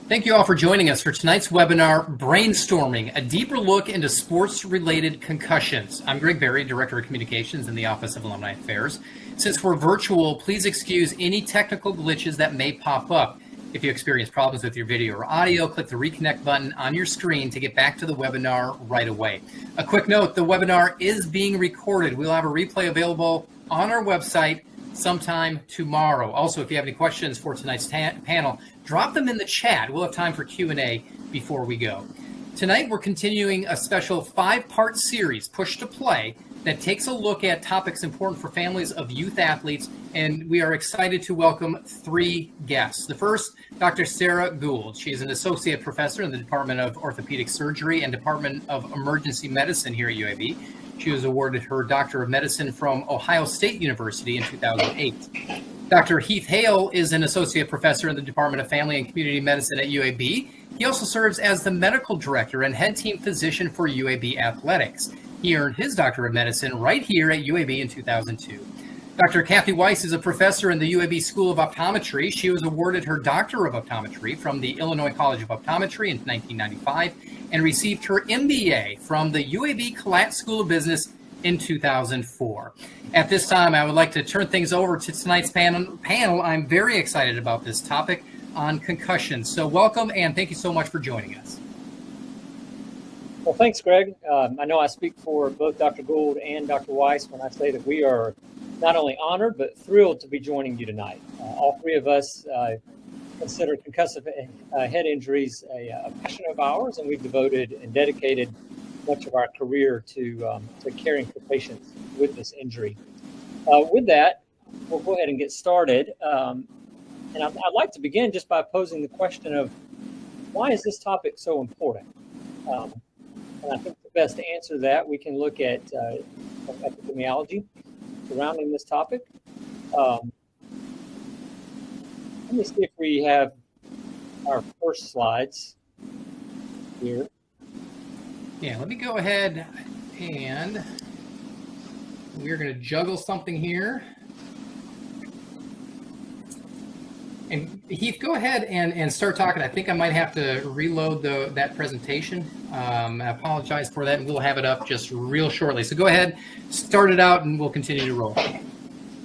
Thank you all for joining us for tonight's webinar, Brainstorming, a deeper look into sports-related concussions. I'm Greg Berry, Director of Communications in the Office of Alumni Affairs. Since we're virtual, please excuse any technical glitches that may pop up. If you experience problems with your video or audio, click the reconnect button on your screen to get back to the webinar right away. A quick note, the webinar is being recorded. We'll have a replay available on our website sometime tomorrow. Also, if you have any questions for tonight's panel, drop them in the chat. We'll have time for Q&A before we go. Tonight, we're continuing a special 5-part series, Push to Play, that takes a look at topics important for families of youth athletes, and we are excited to welcome 3 guests. The first, Dr. Sara Gould. She is an associate professor in the Department of Orthopedic Surgery and Department of Emergency Medicine here at UAB. She was awarded her Doctor of Medicine from Ohio State University in 2008. Dr. Heath Hale is an associate professor in the Department of Family and Community Medicine at UAB. He also serves as the medical director and head team physician for UAB Athletics. He earned his Doctor of Medicine right here at UAB in 2002. Dr. Kathy Weise is a professor in the UAB School of Optometry. She was awarded her Doctor of Optometry from the Illinois College of Optometry in 1995 and received her MBA from the UAB Collat School of Business in 2004. At this time, I would like to turn things over to tonight's panel. I'm very excited about this topic on concussions. So welcome, and thank you so much for joining us. Well, thanks, Greg. I know I speak for both Dr. Gould and Dr. Weise when I say that we are not only honored, but thrilled to be joining you tonight. All 3 of us consider concussive head injuries a passion of ours, and we've devoted and dedicated much of our career to caring for patients with this injury. With that, we'll go ahead and get started. And I'd like to begin just by posing the question of why is this topic so important? And I think the best to answer that, we can look at epidemiology surrounding this topic. Let me see if we have our first slides here. Yeah, let me go ahead and we're going to juggle something here. And Heath, go ahead and start talking. I think I might have to reload that presentation. I apologize for that, and we'll have it up just real shortly. So go ahead, start it out, and we'll continue to roll.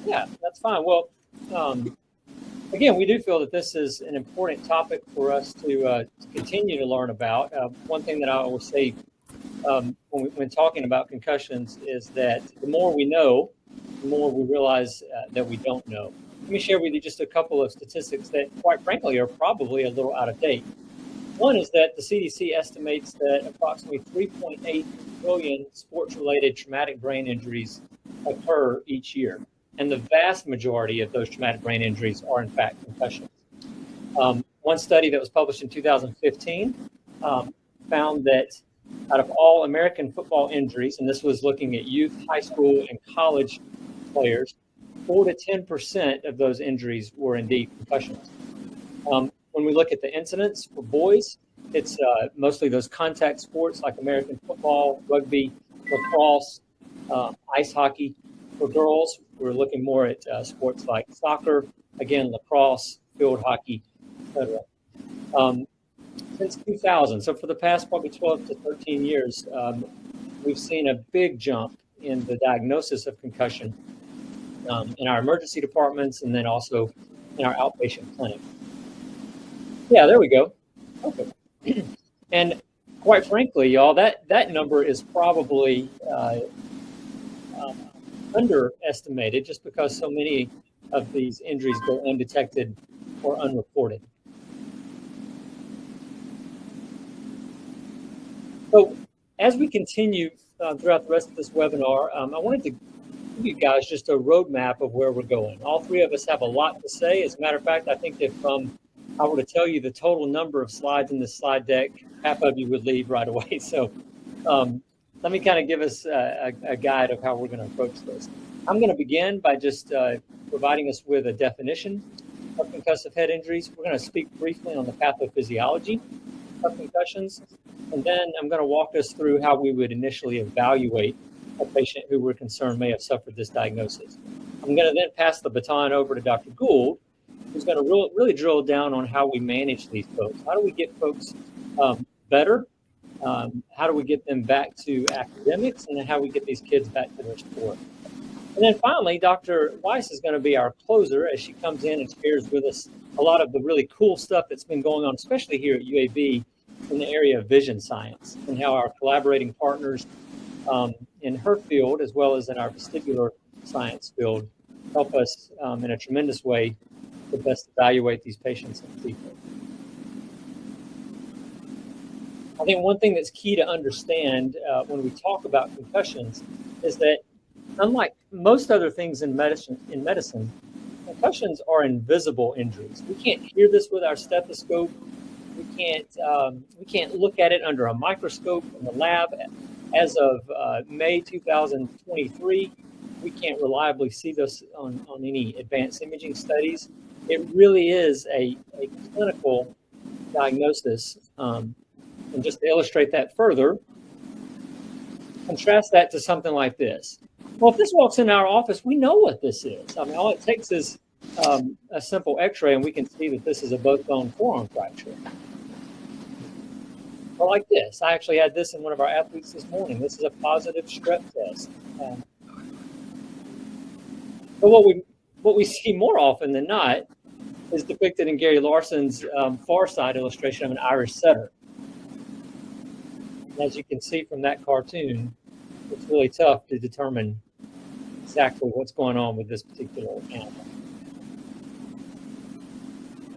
Yeah, that's fine. Well, again, we do feel that this is an important topic for us to continue to learn about. One thing that I always say when talking about concussions is that the more we know, the more we realize that we don't know. Let me share with you just a couple of statistics that, quite frankly, are probably a little out of date. One is that the CDC estimates that approximately 3.8 million sports-related traumatic brain injuries occur each year. And the vast majority of those traumatic brain injuries are, in fact, concussions. One study that was published in 2015 found that out of all American football injuries, and this was looking at youth, high school, and college players, 4 to 10% of those injuries were indeed concussions. When we look at the incidence for boys, it's mostly those contact sports like American football, rugby, lacrosse, ice hockey. For girls, we're looking more at sports like soccer, again, lacrosse, field hockey, etc. Since 2000, so for the past probably 12 to 13 years, we've seen a big jump in the diagnosis of concussion in our emergency departments and then also in our outpatient clinic. Yeah, there we go. Okay. And quite frankly, y'all, that number is probably underestimated just because so many of these injuries go undetected or unreported. So as we continue throughout the rest of this webinar, I wanted to give you guys just a roadmap of where we're going. All 3 of us have a lot to say. As a matter of fact, I think if I were to tell you the total number of slides in this slide deck, half of you would leave right away. So let me kind of give us a guide of how we're going to approach this. I'm going to begin by just providing us with a definition of concussive head injuries. We're going to speak briefly on the pathophysiology of concussions, and then I'm going to walk us through how we would initially evaluate a patient who we're concerned may have suffered this diagnosis. I'm going to then pass the baton over to Dr. Gould, who's going to really drill down on how we manage these folks. How do we get folks better? How do we get them back to academics, and then how we get these kids back to their sport? And then finally, Dr. Weise is going to be our closer as she comes in and shares with us a lot of the really cool stuff that's been going on, especially here at UAB in the area of vision science, and how our collaborating partners in her field, as well as in our vestibular science field, help us in a tremendous way to best evaluate these patients and treat them. I think one thing that's key to understand when we talk about concussions is that, unlike most other things in medicine, concussions are invisible injuries. We can't hear this with our stethoscope. We can't look at it under a microscope in the lab. As of May 2023, we can't reliably see this on any advanced imaging studies. It really is a clinical diagnosis. And just to illustrate that further, contrast that to something like this. Well, if this walks in our office, we know what this is. I mean, all it takes is a simple x-ray and we can see that this is a both bone forearm fracture. Or like this. I actually had this in one of our athletes this morning. This is a positive strep test. But what we see more often than not is depicted in Gary Larson's far side illustration of an Irish setter. And as you can see from that cartoon, it's really tough to determine exactly what's going on with this particular animal.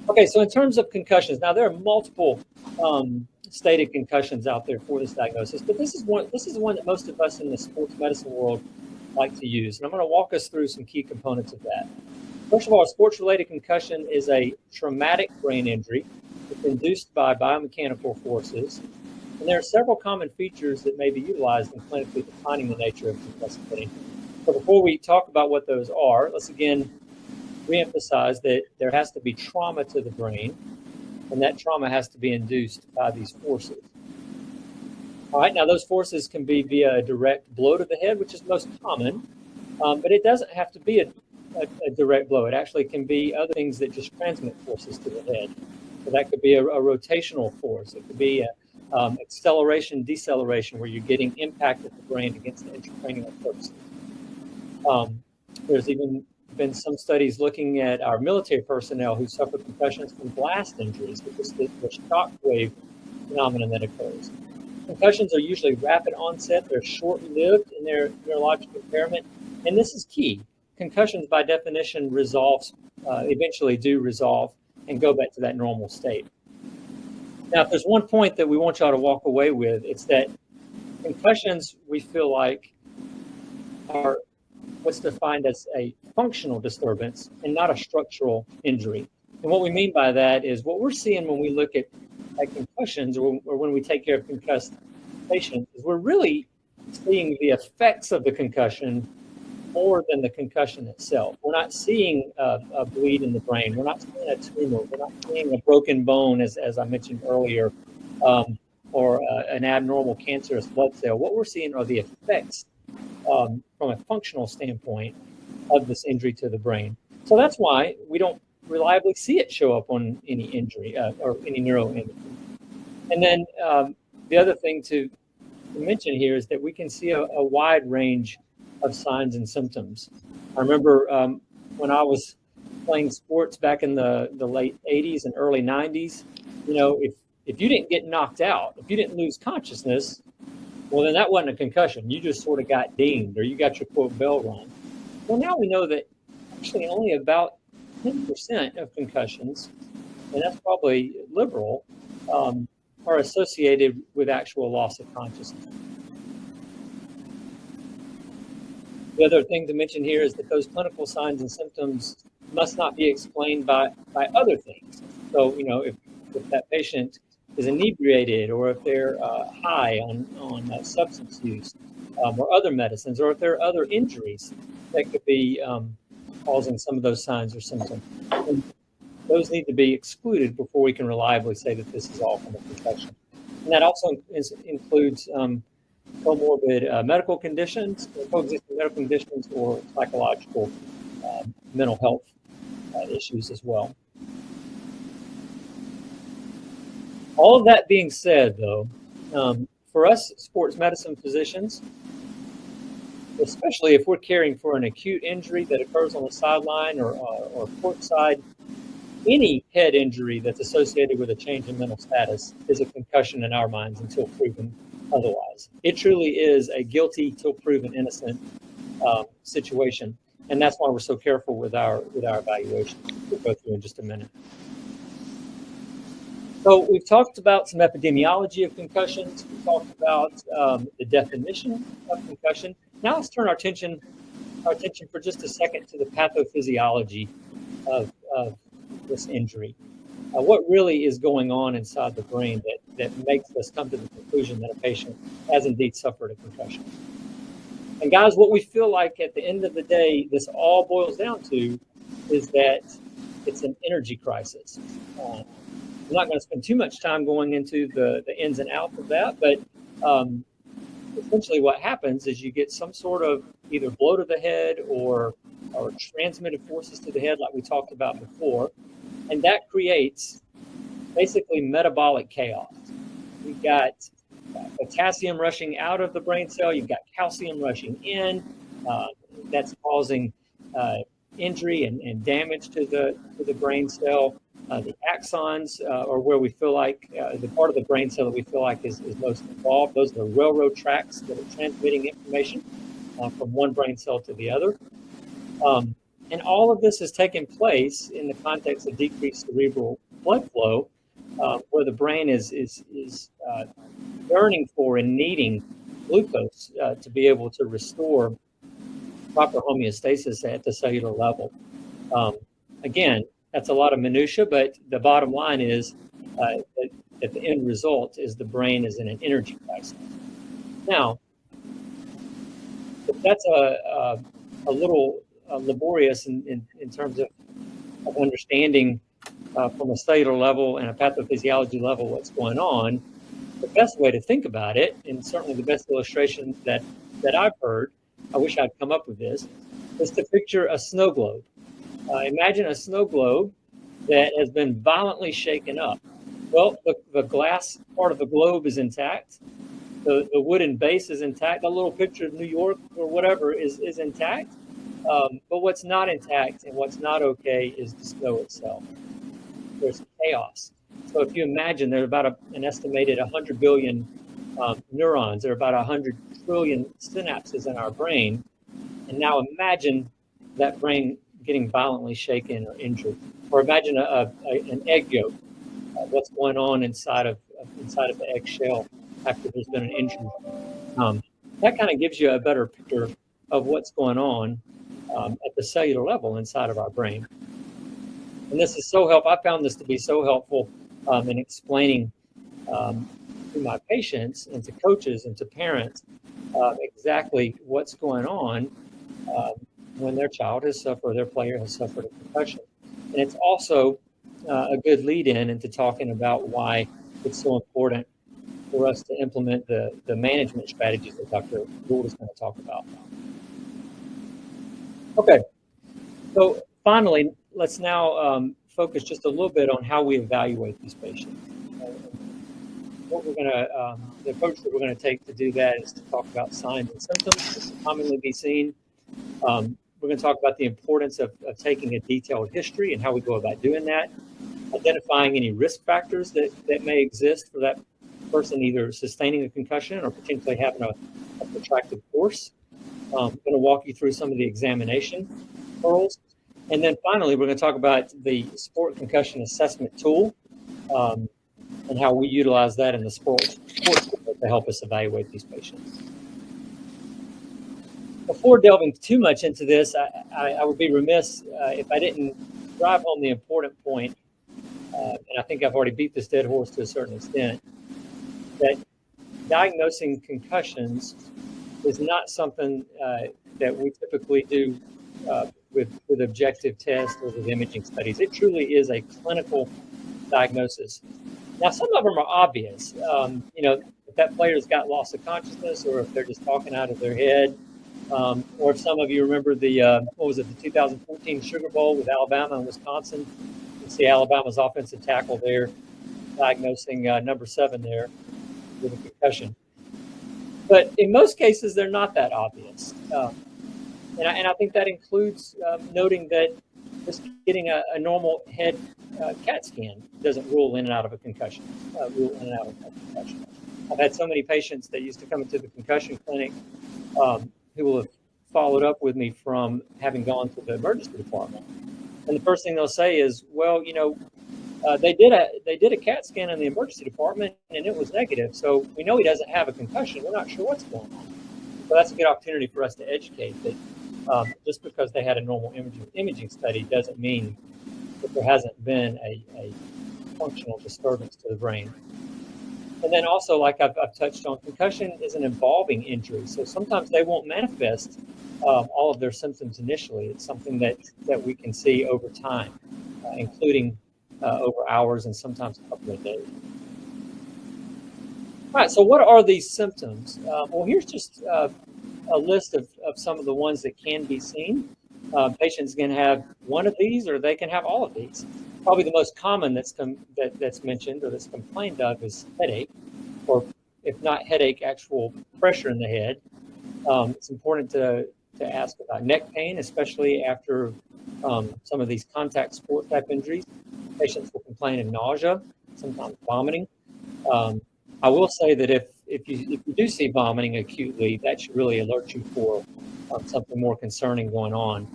Okay, so in terms of concussions, now there are multiple stated concussions out there for this diagnosis, but this is one that most of us in the sports medicine world like to use. And I'm going to walk us through some key components of that. First of all, a sports-related concussion is a traumatic brain injury. It's induced by biomechanical forces. And there are several common features that may be utilized in clinically defining the nature of concussive brain injury. So before we talk about what those are, let's again reemphasize that there has to be trauma to the brain, and that trauma has to be induced by these forces. All right, now those forces can be via a direct blow to the head, which is most common, but it doesn't have to be a direct blow. It actually can be other things that just transmit forces to the head. So that could be a rotational force. It could be acceleration, deceleration, where you're getting impact of the brain against the intracranial surface. There's even been some studies looking at our military personnel who suffer concussions from blast injuries, which is the shock wave phenomenon that occurs. Concussions are usually rapid onset. They're short-lived in their neurologic impairment, and this is key. Concussions, by definition, eventually do resolve and go back to that normal state. Now, if there's one point that we want y'all to walk away with, it's that concussions, we feel like, are what's defined as a functional disturbance and not a structural injury. And what we mean by that is what we're seeing when we look at concussions or when we take care of concussed patients is we're really seeing the effects of the concussion more than the concussion itself. We're not seeing a bleed in the brain. We're not seeing a tumor. We're not seeing a broken bone, as I mentioned earlier, or an abnormal cancerous blood cell. What we're seeing are the effects from a functional standpoint of this injury to the brain. So that's why we don't reliably see it show up on any injury or any neuroimaging. And then the other thing to mention here is that we can see a wide range of signs and symptoms. I remember when I was playing sports back in the late 80s and early 90s, if you didn't get knocked out, if you didn't lose consciousness, well, then that wasn't a concussion. You just sort of got dinged or you got your quote bell rung. Well, now we know that actually only about 10% of concussions, and that's probably liberal, are associated with actual loss of consciousness. The other thing to mention here is that those clinical signs and symptoms must not be explained by other things. So, if that patient is inebriated, or if they're high on substance use or other medicines, or if there are other injuries that could be causing some of those signs or symptoms. And those need to be excluded before we can reliably say that this is all from a concussion. And that also includes comorbid medical conditions, coexisting medical conditions, or psychological mental health issues as well. All of that being said, though, for us sports medicine physicians, especially if we're caring for an acute injury that occurs on the sideline or courtside, any head injury that's associated with a change in mental status is a concussion in our minds until proven otherwise. It truly is a guilty till proven innocent situation, and that's why we're so careful with our evaluation. We'll go through in just a minute. So we've talked about some epidemiology of concussions. We talked about the definition of concussion. Now let's turn our attention for just a second to the pathophysiology of this injury. What really is going on inside the brain that makes us come to the conclusion that a patient has indeed suffered a concussion? And guys, what we feel like at the end of the day, this all boils down to is that it's an energy crisis. I'm not going to spend too much time going into the ins and outs of that, but essentially what happens is you get some sort of either blow to the head or transmitted forces to the head like we talked about before, and that creates basically metabolic chaos. You've got potassium rushing out of the brain cell, you've got calcium rushing in, that's causing injury and damage to the brain cell. The axons are where we feel like the part of the brain cell that we feel like is most involved. Those are the railroad tracks that are transmitting information from one brain cell to the other. And all of this has taken place in the context of decreased cerebral blood flow, where the brain is yearning for and needing glucose to be able to restore proper homeostasis at the cellular level. Again, that's a lot of minutia, but the bottom line is that the end result is the brain is in an energy crisis. Now, if that's a little laborious in terms of understanding from a cellular level and a pathophysiology level what's going on, the best way to think about it, and certainly the best illustration that I've heard, I wish I'd come up with this, is to picture a snow globe. Imagine a snow globe that has been violently shaken up. Well, the glass part of the globe is intact. The wooden base is intact. A little picture of New York or whatever is intact. But what's not intact and what's not okay is the snow itself. There's chaos. So if you imagine there are about an estimated 100 billion neurons, there are about 100 trillion synapses in our brain. And now imagine that brain getting violently shaken or injured. Or imagine an egg yolk, what's going on inside of the eggshell after there's been an injury. That kind of gives you a better picture of what's going on at the cellular level inside of our brain. And this is so helpful. I found this to be so helpful in explaining to my patients and to coaches and to parents exactly what's going on when their child has suffered, their player has suffered a concussion. And it's also a good lead-in into talking about why it's so important for us to implement the management strategies that Dr. Gould is going to talk about. Okay, so finally, let's now focus just a little bit on how we evaluate these patients. What we're going to, the approach that we're going to take to do that is to talk about signs and symptoms that commonly be seen. We're going to talk about the importance of taking a detailed history and how we go about doing that, identifying any risk factors that may exist for that person either sustaining a concussion or potentially having a protracted course. I'm going to walk you through some of the examination hurdles. And then finally, we're going to talk about the sport concussion assessment tool and how we utilize that in the sports to help us evaluate these patients. Before delving too much into this, I would be remiss if I didn't drive home the important point, and I think I've already beat this dead horse to a certain extent, that diagnosing concussions is not something that we typically do with objective tests or with imaging studies. It truly is a clinical diagnosis. Now, some of them are obvious. If that player's got loss of consciousness, or if they're just talking out of their head, or if some of you remember the 2014 Sugar Bowl with Alabama and Wisconsin. You see Alabama's offensive tackle there diagnosing number 7 there with a concussion. But in most cases, they're not that obvious. And I think that includes noting that just getting a normal head CAT scan doesn't rule in and out of a concussion. I've had so many patients that used to come into the concussion clinic who will have followed up with me from having gone to the emergency department. And the first thing they'll say is, well, they did a CAT scan in the emergency department and it was negative. So we know he doesn't have a concussion. We're not sure what's going on. So that's a good opportunity for us to educate that just because they had a normal imaging study doesn't mean that there hasn't been a functional disturbance to the brain. And then also, like I've touched on, concussion is an evolving injury. So sometimes they won't manifest all of their symptoms initially. It's something that we can see over time, including over hours and sometimes a couple of days. All right, so what are these symptoms? Well, here's just a list of some of the ones that can be seen. Patients can have one of these or they can have all of these. Probably the most common that's mentioned or that's complained of is headache, or if not headache, actual pressure in the head. It's important to ask about neck pain, especially after some of these contact sport type injuries. Patients will complain of nausea, sometimes vomiting. I will say that if you do see vomiting acutely, that should really alert you for something more concerning going on.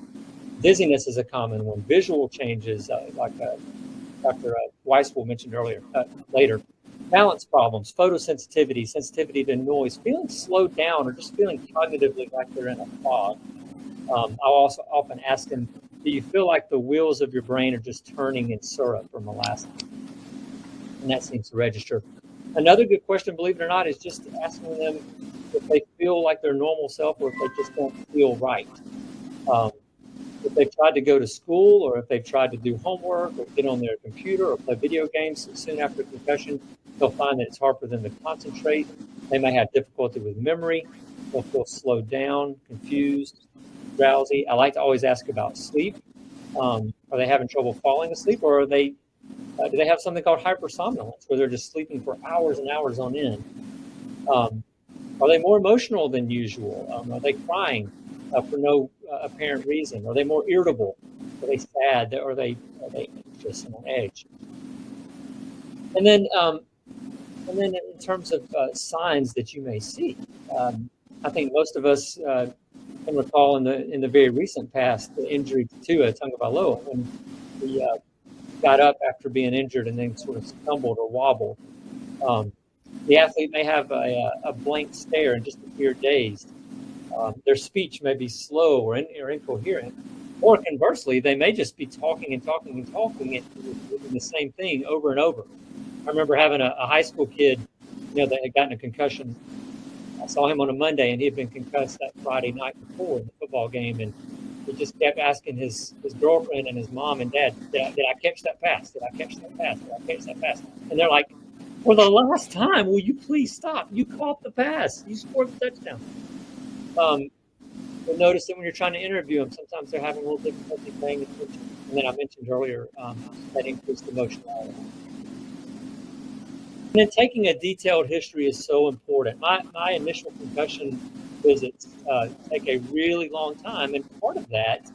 Dizziness is a common one. Visual changes, like Dr. Weise will mention later. Balance problems, photosensitivity, sensitivity to noise, feeling slowed down, or just feeling cognitively like they're in a fog. I'll also often ask them, do you feel like the wheels of your brain are just turning in syrup or molasses? And that seems to register. Another good question, believe it or not, is just asking them if they feel like their normal self or if they just don't feel right. If they've tried to go to school or if they've tried to do homework or get on their computer or play video games soon after concussion, they'll find that it's hard for them to concentrate. They may have difficulty with memory. They'll feel slowed down, confused, drowsy. I like to always ask about sleep. Are they having trouble falling asleep, or do they have something called hypersomnolence, where they're just sleeping for hours and hours on end? Are they more emotional than usual? Are they crying for no apparent reason? Are they more irritable? Are they sad? Are they anxious and on edge? And then in terms of signs that you may see, I think most of us can recall in the very recent past the injury to Tua Tagovailoa, when he got up after being injured and then sort of stumbled or wobbled. The athlete may have a blank stare and just appear dazed. Their speech may be slow or incoherent, or conversely, they may just be talking and the same thing over and over. I remember having a high school kid, that had gotten a concussion. I saw him on a Monday, and he had been concussed that Friday night before in the football game, and he just kept asking his girlfriend and his mom and dad, did I catch that pass? Did I catch that pass? Did I catch that pass? And they're like, for the last time, will you please stop? You caught the pass. You scored the touchdown. You'll notice that when you're trying to interview them, sometimes they're having a little difficulty paying attention. And then I mentioned earlier that increased emotionality. And then taking a detailed history is so important. My initial concussion visits take a really long time, and part of that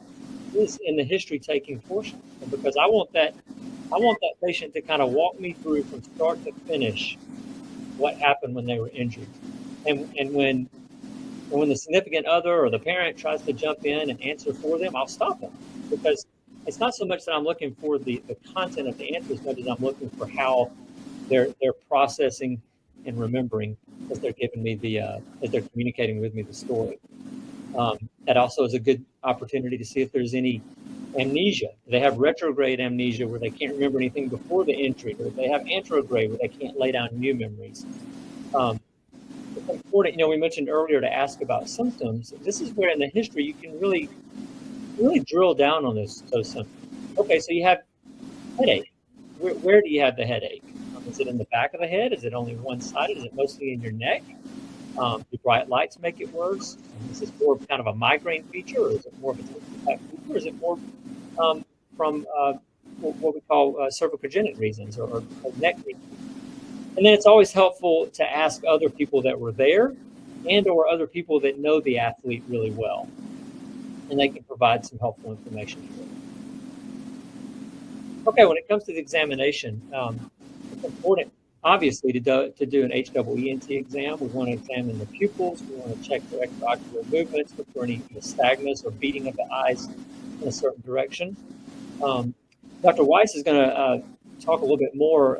is in the history taking portion, because I want that patient to kind of walk me through from start to finish what happened when they were injured, and when the significant other or the parent tries to jump in and answer for them, I'll stop them, because it's not so much that I'm looking for the content of the answer as much as I'm looking for how they're processing and remembering as they're giving me as they're communicating with me the story. That also is a good opportunity to see if there's any amnesia. Do they have retrograde amnesia, where they can't remember anything before the injury, or do they have anterograde, where they can't lay down new memories? It's important, we mentioned earlier to ask about symptoms. This is where in the history you can really drill down on those symptoms. Okay, so you have headache. Where do you have the headache? Is it in the back of the head? Is it only one-sided? Is it mostly in your neck? Do bright lights make it worse? Is this more kind of a migraine feature, or is it more of a feature, or is it more from what we call cervicogenic reasons or neck reasons? And then it's always helpful to ask other people that were there and or other people that know the athlete really well. And they can provide some helpful information. Okay, when it comes to the examination, it's important, obviously, to do an HEENT exam. We want to examine the pupils. We want to check for extraocular movements, look for any nystagmus or beating of the eyes in a certain direction. Dr. Weise is going to talk a little bit more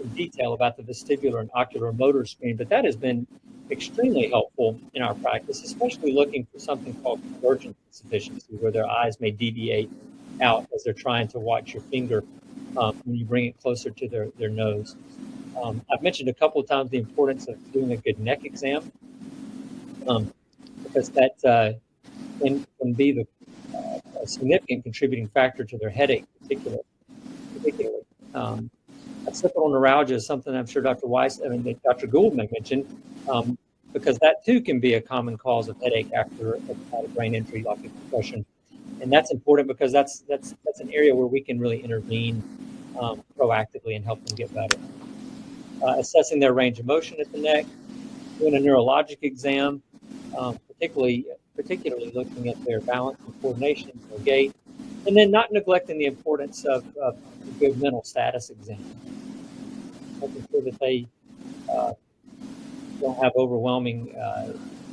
in detail about the vestibular and ocular motor screen, but that has been extremely helpful in our practice, especially looking for something called convergent insufficiency, where their eyes may deviate out as they're trying to watch your finger when you bring it closer to their nose. I've mentioned a couple of times the importance of doing a good neck exam, because that can be a significant contributing factor to their headache, particularly. Occipital neuralgia is something I'm sure Dr. Gould may mention, because that too can be a common cause of headache after a brain injury like a concussion. And that's important because that's an area where we can really intervene proactively and help them get better. Assessing their range of motion at the neck, doing a neurologic exam, particularly looking at their balance and coordination, their gait, and then not neglecting the importance of a good mental status exam, making sure that they don't have overwhelming,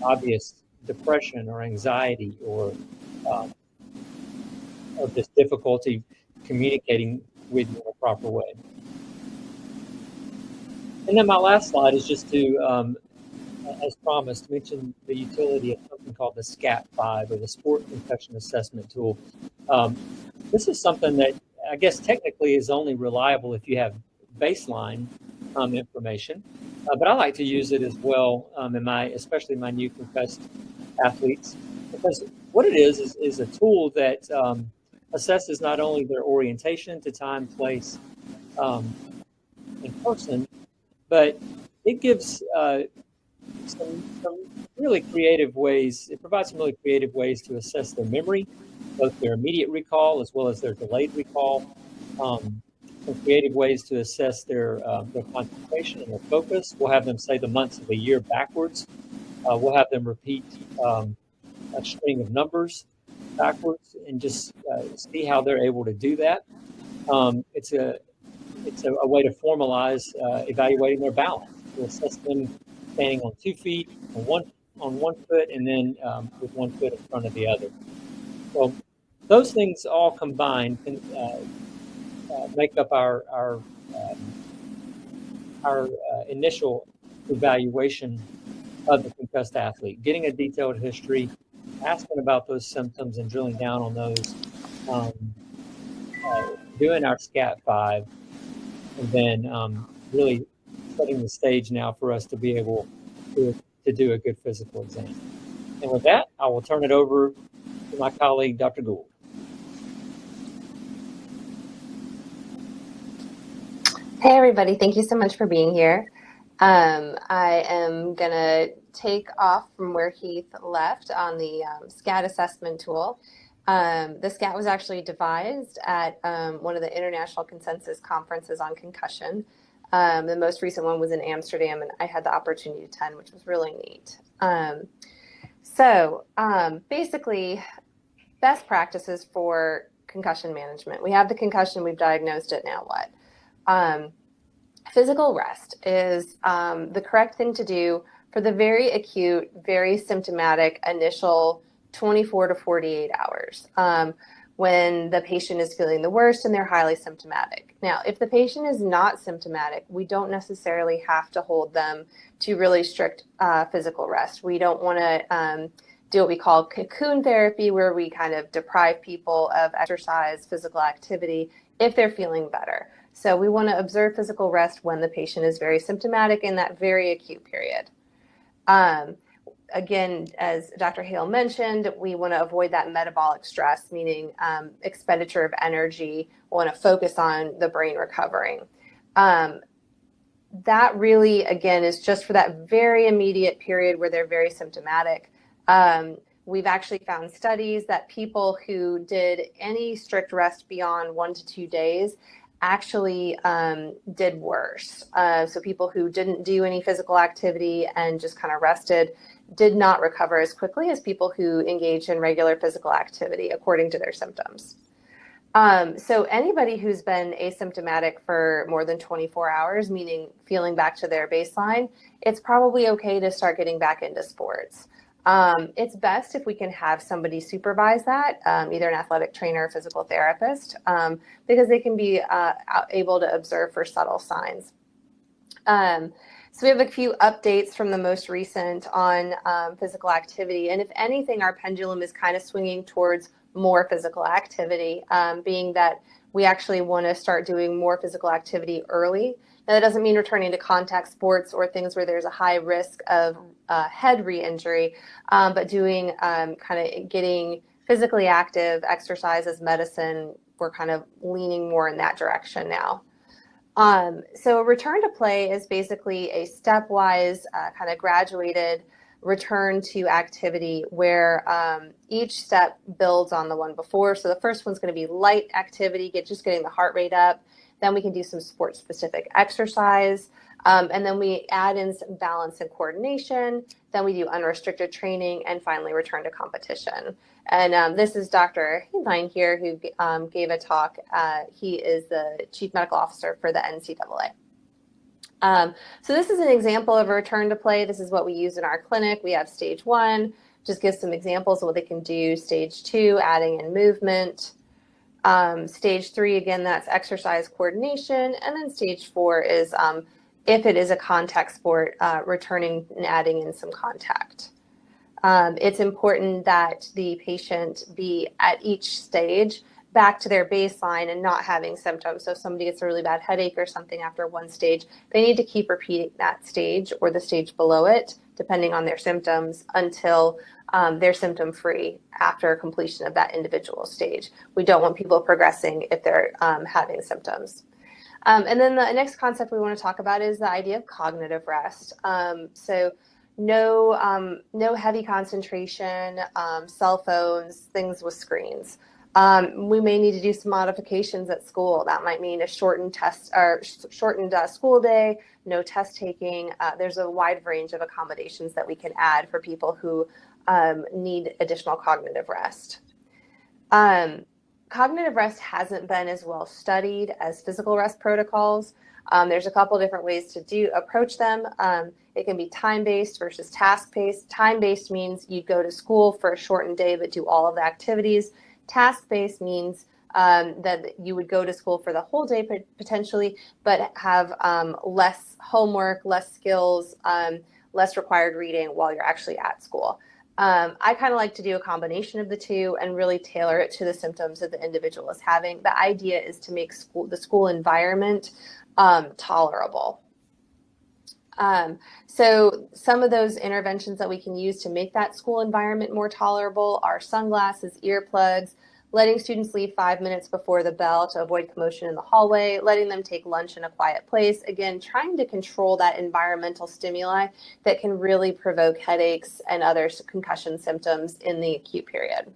obvious depression or anxiety or just difficulty communicating with you in a proper way. And then my last slide is just to, as promised, mention the utility of something called the SCAT-5, or the Sport Concussion Assessment Tool. This is something that I guess technically is only reliable if you have baseline information, but I like to use it as well especially my new concussed athletes, because what it is a tool that assesses not only their orientation to time, place, and person, but it gives some really creative ways. It provides some really creative ways to assess their memory, both their immediate recall as well as their delayed recall. Some creative ways to assess their concentration and their focus. We'll have them say the months of the year backwards. We'll have them repeat a string of numbers backwards and just see how they're able to do that. It's a way to formalize evaluating their balance, to assess them standing on 2 feet, on one foot, and then with 1 foot in front of the other. So those things all combined can make up our initial evaluation of the concussed athlete. Getting a detailed history, asking about those symptoms and drilling down on those, doing our SCAT-5, and then really setting the stage now for us to be able to do a good physical exam. And with that, I will turn it over to my colleague, Dr. Gould. Hey, everybody. Thank you so much for being here. I am going to take off from where Heath left on the SCAT assessment tool. The SCAT was actually devised at one of the International Consensus Conferences on Concussion. The most recent one was in Amsterdam, and I had the opportunity to attend, which was really neat. Basically, best practices for concussion management. We have the concussion, we've diagnosed it, now what? Physical rest is the correct thing to do for the very acute, very symptomatic initial 24 to 48 hours when the patient is feeling the worst and they're highly symptomatic. Now, if the patient is not symptomatic, we don't necessarily have to hold them to really strict physical rest. We don't want to do what we call cocoon therapy, where we kind of deprive people of exercise, physical activity, if they're feeling better. So we want to observe physical rest when the patient is very symptomatic in that very acute period. Again, as Dr. Hale mentioned, we want to avoid that metabolic stress, meaning expenditure of energy. We want to focus on the brain recovering. That really, again, is just for that very immediate period where they're very symptomatic. We've actually found studies that people who did any strict rest beyond 1 to 2 days actually did worse. So people who didn't do any physical activity and just kind of rested did not recover as quickly as people who engaged in regular physical activity according to their symptoms. So anybody who's been asymptomatic for more than 24 hours, meaning feeling back to their baseline, it's probably okay to start getting back into sports. It's best if we can have somebody supervise that, either an athletic trainer or physical therapist, because they can be able to observe for subtle signs. So we have a few updates from the most recent on physical activity. And if anything, our pendulum is kind of swinging towards more physical activity, being that we actually want to start doing more physical activity early. Now, that doesn't mean returning to contact sports or things where there's a high risk of head re-injury, but doing kind of getting physically active, exercise as medicine. We're kind of leaning more in that direction now. So a return to play is basically a stepwise kind of graduated return to activity where each step builds on the one before. So the first one's going to be light activity, just getting the heart rate up. Then we can do some sport specific exercise. And then we add in some balance and coordination. Then we do unrestricted training and finally return to competition. And this is Dr. Heath here who gave a talk. He is the chief medical officer for the NCAA. So this is an example of a return to play. This is what we use in our clinic. We have stage 1, just gives some examples of what they can do. Stage 2, adding in movement. Stage 3, again, that's exercise coordination. And then stage 4 is if it is a contact sport, returning and adding in some contact. It's important that the patient be at each stage back to their baseline and not having symptoms. So if somebody gets a really bad headache or something after one stage, they need to keep repeating that stage or the stage below it, depending on their symptoms, until they're symptom free after completion of that individual stage. We don't want people progressing if they're having symptoms. And then the next concept we want to talk about is the idea of cognitive rest. So no heavy concentration, cell phones, things with screens. We may need to do some modifications at school. That might mean a shortened school day, no test taking. There's a wide range of accommodations that we can add for people who need additional cognitive rest. Cognitive rest hasn't been as well studied as physical rest protocols. There's a couple different ways to approach them. It can be time-based versus task-based. Time-based means you go to school for a shortened day but do all of the activities. Task-based means that you would go to school for the whole day potentially, but have less homework, less skills, less required reading while you're actually at school. I kind of like to do a combination of the two and really tailor it to the symptoms that the individual is having. The idea is to make the school environment tolerable. So some of those interventions that we can use to make that school environment more tolerable are sunglasses, earplugs, letting students leave 5 minutes before the bell to avoid commotion in the hallway, letting them take lunch in a quiet place. Again, trying to control that environmental stimuli that can really provoke headaches and other concussion symptoms in the acute period.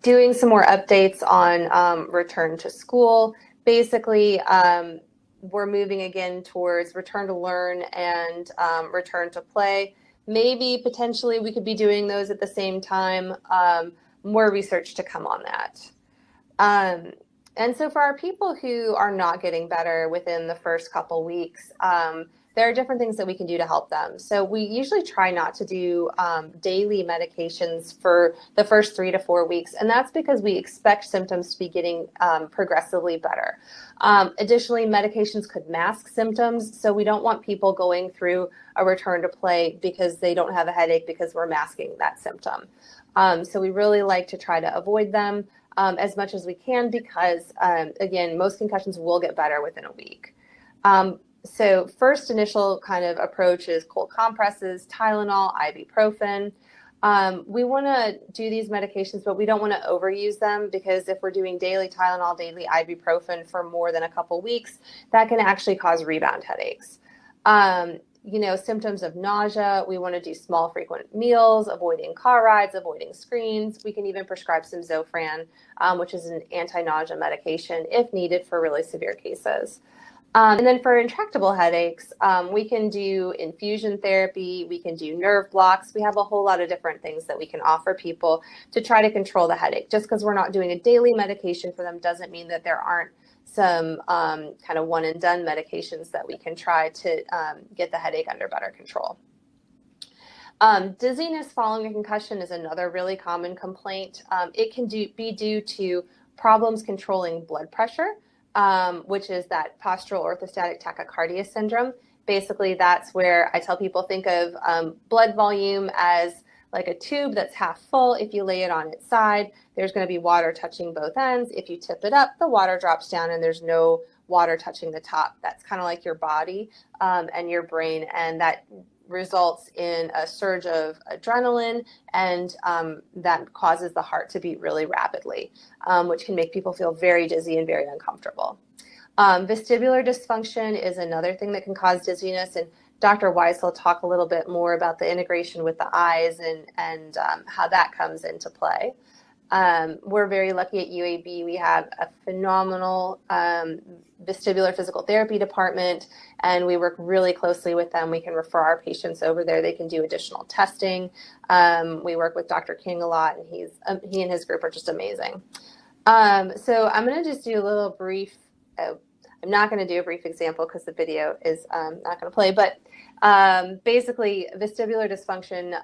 Doing some more updates on return to school. Basically, we're moving again towards return to learn and return to play. Maybe potentially we could be doing those at the same time. More research to come on that. And so for our people who are not getting better within the first couple weeks, there are different things that we can do to help them. So we usually try not to do daily medications for the first 3 to 4 weeks. And that's because we expect symptoms to be getting progressively better. Additionally, medications could mask symptoms. So we don't want people going through a return to play because they don't have a headache because we're masking that symptom. So we really like to try to avoid them as much as we can because, again, most concussions will get better within a week. So first initial kind of approach is cold compresses, Tylenol, ibuprofen. We want to do these medications, but we don't want to overuse them because if we're doing daily Tylenol, daily ibuprofen for more than a couple weeks, that can actually cause rebound headaches. symptoms of nausea, we want to do small, frequent meals, avoiding car rides, avoiding screens. We can even prescribe some Zofran, which is an anti-nausea medication if needed for really severe cases. And then for intractable headaches, we can do infusion therapy, we can do nerve blocks. We have a whole lot of different things that we can offer people to try to control the headache. Just because we're not doing a daily medication for them doesn't mean that there aren't some kind of one and done medications that we can try to get the headache under better control. Dizziness following a concussion is another really common complaint. It can be due to problems controlling blood pressure, which is that postural orthostatic tachycardia syndrome. Basically, that's where I tell people think of blood volume as like a tube that's half full. If you lay it on its side, there's going to be water touching both ends. If you tip it up, the water drops down and there's no water touching the top. That's kind of like your body and your brain, and that results in a surge of adrenaline, and that causes the heart to beat really rapidly, which can make people feel very dizzy and very uncomfortable. Vestibular dysfunction is another thing that can cause dizziness, and Dr. Weise will talk a little bit more about the integration with the eyes and how that comes into play. We're very lucky at UAB. We have a phenomenal vestibular physical therapy department, and we work really closely with them. We can refer our patients over there. They can do additional testing. We work with Dr. King a lot, and he and his group are just amazing. So I'm going to just do a little brief, I'm not going to do a brief example because the video is not going to play, but basically vestibular dysfunction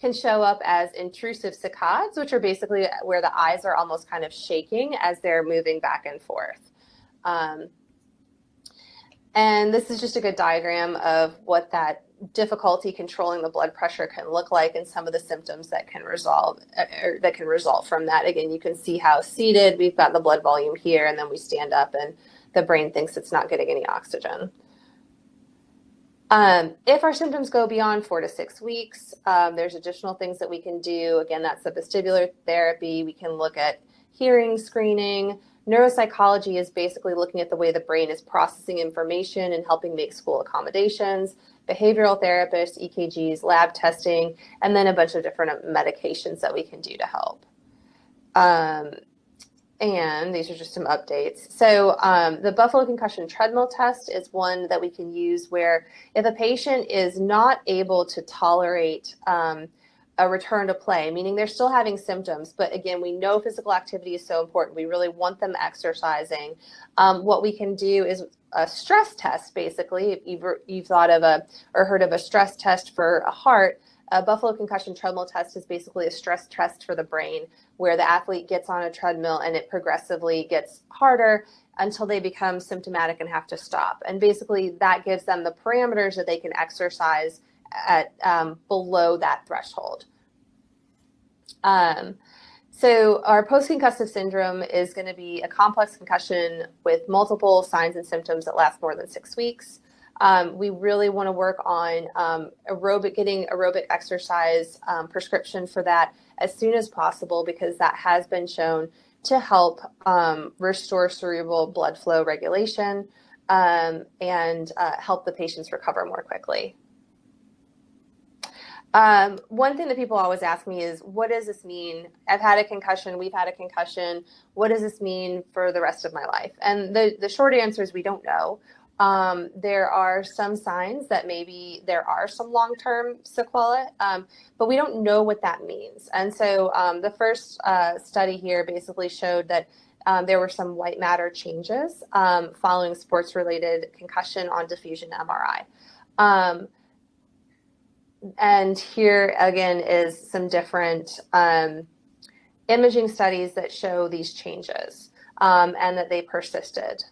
can show up as intrusive saccades, which are basically where the eyes are almost kind of shaking as they're moving back and forth. And this is just a good diagram of what that difficulty controlling the blood pressure can look like and some of the symptoms that can result from that. Again, you can see how seated, we've got the blood volume here, and then we stand up and the brain thinks it's not getting any oxygen. If our symptoms go beyond 4 to 6 weeks, there's additional things that we can do. Again, that's the vestibular therapy. We can look at hearing screening. Neuropsychology is basically looking at the way the brain is processing information and helping make school accommodations. Behavioral therapists, EKGs, lab testing, and then a bunch of different medications that we can do to help. And these are just some updates. So the Buffalo Concussion Treadmill Test is one that we can use where if a patient is not able to tolerate a return to play, meaning they're still having symptoms, but again, we know physical activity is so important. We really want them exercising. What we can do is a stress test, basically. If you've thought of or heard of a stress test for a heart, a Buffalo Concussion Treadmill Test is basically a stress test for the brain where the athlete gets on a treadmill and it progressively gets harder until they become symptomatic and have to stop. And basically that gives them the parameters that they can exercise at below that threshold. So our post-concussive syndrome is going to be a complex concussion with multiple signs and symptoms that last more than 6 weeks. We really want to work on getting aerobic exercise prescription for that as soon as possible, because that has been shown to help restore cerebral blood flow regulation and help the patients recover more quickly. One thing that people always ask me is, what does this mean? I've had a concussion, we've had a concussion. What does this mean for the rest of my life? And the short answer is we don't know. There are some signs that maybe there are some long-term sequelae, but we don't know what that means. And so the first study here basically showed that there were some white matter changes following sports-related concussion on diffusion MRI. And here again is some different imaging studies that show these changes and that they persisted.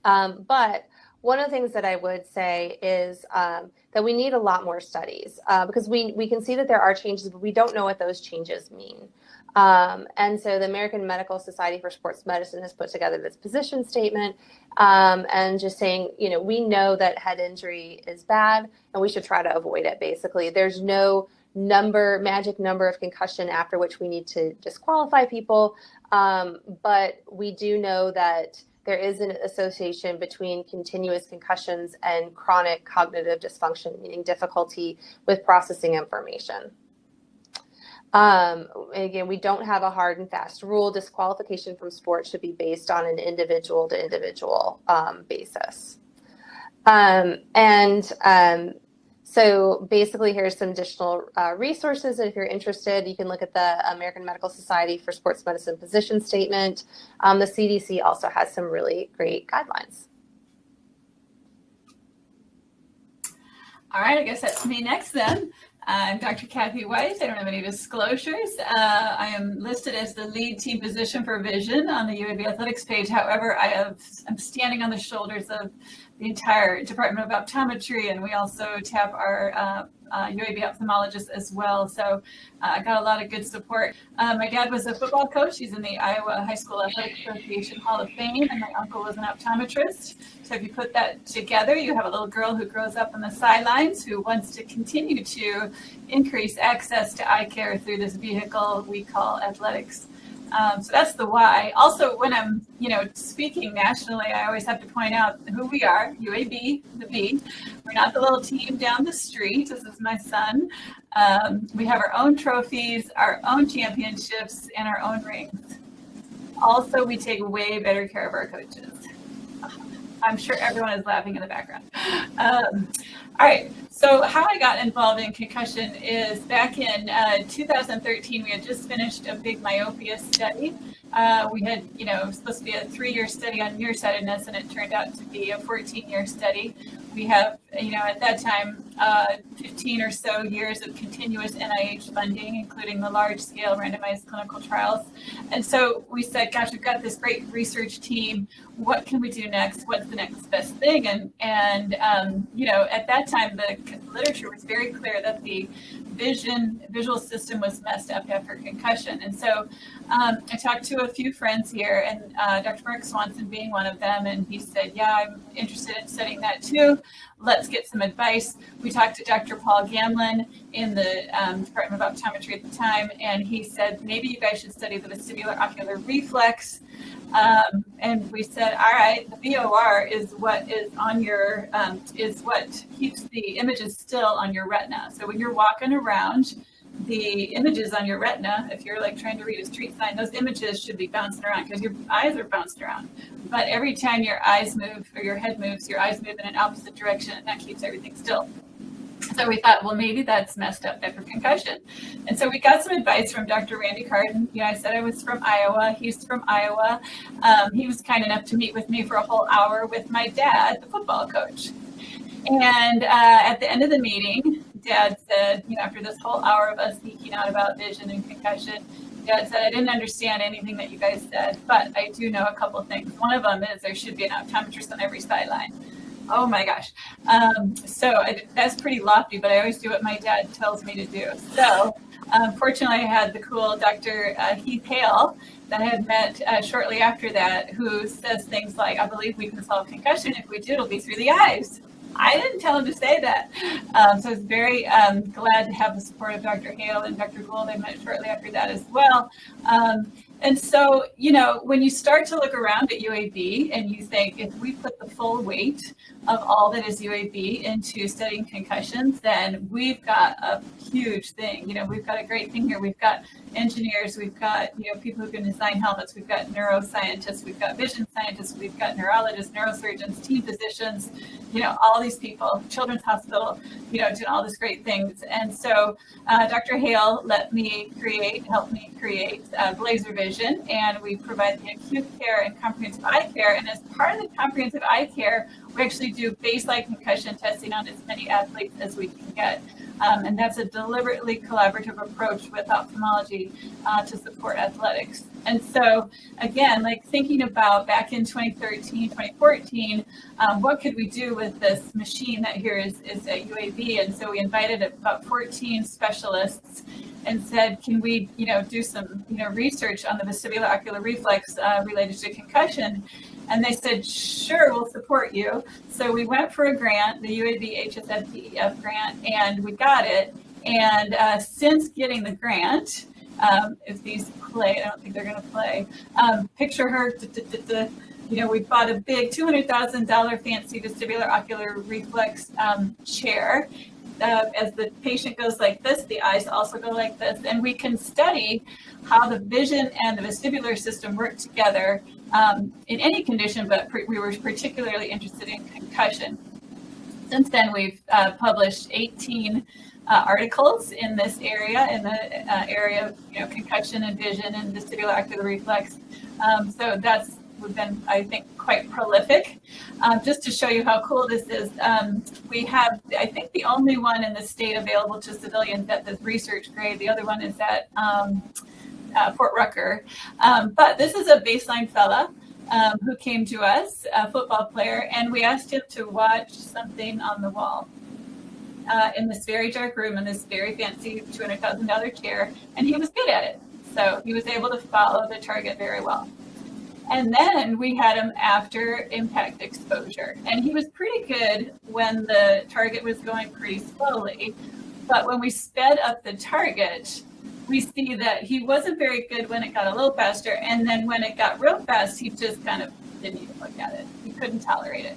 But one of the things that I would say is that we need a lot more studies because we can see that there are changes, but we don't know what those changes mean. And so the American Medical Society for Sports Medicine has put together this position statement and just saying, we know that head injury is bad and we should try to avoid it. Basically, there's no magic number of concussion after which we need to disqualify people. But we do know that there is an association between continuous concussions and chronic cognitive dysfunction, meaning difficulty with processing information. Again, we don't have a hard and fast rule. Disqualification from sports should be based on an individual to individual basis. So basically, here's some additional resources. If you're interested, you can look at the American Medical Society for Sports Medicine position statement. The CDC also has some really great guidelines. All right, I guess that's me next then. I'm Dr. Kathy Weise. I don't have any disclosures. I am listed as the lead team physician for vision on the UAB athletics page. However, I'm standing on the shoulders of the entire Department of Optometry, and we also have our UAB ophthalmologist as well. So I got a lot of good support. My dad was a football coach. He's in the Iowa High School Athletic Association Hall of Fame, and my uncle was an optometrist. So if you put that together, you have a little girl who grows up on the sidelines who wants to continue to increase access to eye care through this vehicle we call athletics. So that's the why. Also, when I'm, speaking nationally, I always have to point out who we are, UAB, the B. We're not the little team down the street. This is my son. We have our own trophies, our own championships, and our own rings. Also, we take way better care of our coaches. I'm sure everyone is laughing in the background. All right, so how I got involved in concussion is back in 2013, we had just finished a big myopia study. We had, it was supposed to be a 3-year study on nearsightedness, and it turned out to be a 14-year study. We have, at that time, 15 or so years of continuous NIH funding, including the large-scale randomized clinical trials. And so we said, gosh, we've got this great research team. What can we do next? What's the next best thing? And at that time, the literature was very clear that the visual system was messed up after concussion. And so I talked to a few friends here, and Dr. Mark Swanson being one of them, and he said, yeah, I'm interested in studying that too. Let's get some advice. We talked to Dr. Paul Gamlin in the Department of Optometry at the time, and he said, maybe you guys should study the vestibular ocular reflex. And we said, all right, the VOR is what is on your, is what keeps the images still on your retina. So when you're walking around, the images on your retina, if you're like trying to read a street sign, those images should be bouncing around because your eyes are bouncing around. But every time your eyes move or your head moves, your eyes move in an opposite direction, and that keeps everything still. So we thought, well, maybe that's messed up after concussion. And so we got some advice from Dr. Randy Carden. I said I was from Iowa. He's from Iowa. He was kind enough to meet with me for a whole hour with my dad, the football coach. And at the end of the meeting, Dad said, after this whole hour of us geeking out about vision and concussion, Dad said, I didn't understand anything that you guys said, but I do know a couple of things. One of them is there should be an optometrist on every sideline. Oh my gosh. That's pretty lofty, but I always do what my dad tells me to do. So fortunately, I had the cool Dr. Heath Hale that I had met shortly after that, who says things like, I believe we can solve concussion. If we do, it'll be through the eyes. I didn't tell him to say that. So I was very glad to have the support of Dr. Hale and Dr. Gould. I met shortly after that as well. And so, when you start to look around at UAB and you think, if we put the full weight of all that is UAB into studying concussions, then we've got a huge thing. We've got a great thing here. We've got engineers, we've got, people who can design helmets, we've got neuroscientists, we've got vision scientists, we've got neurologists, neurosurgeons, team physicians, all these people, Children's Hospital, doing all these great things. And so Dr. Hale helped me create Blazer Vision, and we provide the acute care and comprehensive eye care. And as part of the comprehensive eye care, we actually do baseline concussion testing on as many athletes as we can get. And that's a deliberately collaborative approach with ophthalmology to support athletics. And so, again, thinking about back in 2013, 2014, what could we do with this machine that here is at UAB? And so we invited about 14 specialists and said, can we, do some, research on the vestibular ocular reflex related to concussion? And they said, sure, we'll support you. So we went for a grant, the UAB HSFPEF grant, and we got it. And since getting the grant, if these play, I don't think they're going to play, picture her, we bought a big $200,000 fancy vestibular ocular reflex chair. As the patient goes like this, the eyes also go like this, and we can study how the vision and the vestibular system work together in any condition, but we were particularly interested in concussion. Since then, we've published 18 articles in this area, in the area of concussion and vision and vestibular ocular reflex. So we've been, I think, quite prolific. Just to show you how cool this is, we have, I think, the only one in the state available to civilians at this research grade. The other one is at Fort Rucker. But this is a baseline fella who came to us, a football player, and we asked him to watch something on the wall in this very dark room in this very fancy $200,000 chair, and he was good at it. So he was able to follow the target very well. And then we had him after impact exposure, and he was pretty good when the target was going pretty slowly. But when we sped up the target, we see that he wasn't very good when it got a little faster, and then when it got real fast, he just kind of didn't even look at it. He couldn't tolerate it.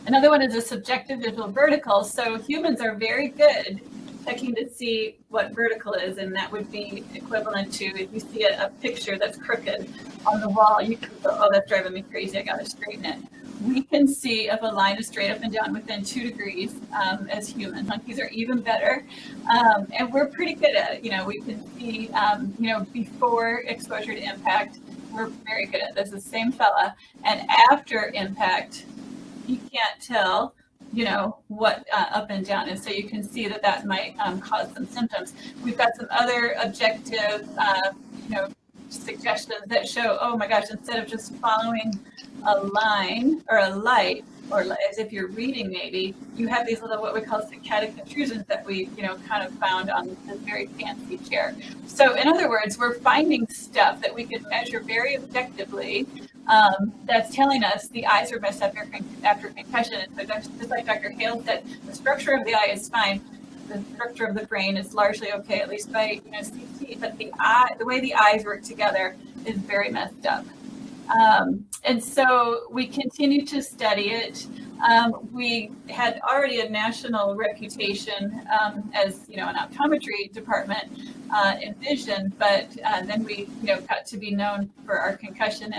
Another one is a subjective visual vertical. So humans are very good checking to see what vertical is, and that would be equivalent to if you see a picture that's crooked on the wall, you can go, oh, that's driving me crazy, I gotta straighten it. We can see if a line is straight up and down within 2 degrees as humans. Monkeys are even better, and we're pretty good at it. We can see, before exposure to impact, we're very good at this. The same fella, and after impact, you can't tell what up and down is. So you can see that might cause some symptoms. We've got some other objective, suggestions that show, oh my gosh, instead of just following a line or a light, or as if you're reading maybe, you have these little what we call saccadic intrusions that we, kind of found on this very fancy chair. So in other words, we're finding stuff that we can measure very objectively that's telling us the eyes are messed up after concussion. And so just like Dr. Hale said, the structure of the eye is fine. The structure of the brain is largely okay, at least by CT, but the way the eyes work together is very messed up. And so we continue to study it. We had already a national reputation as an optometry department in vision, but then we got to be known for our concussion,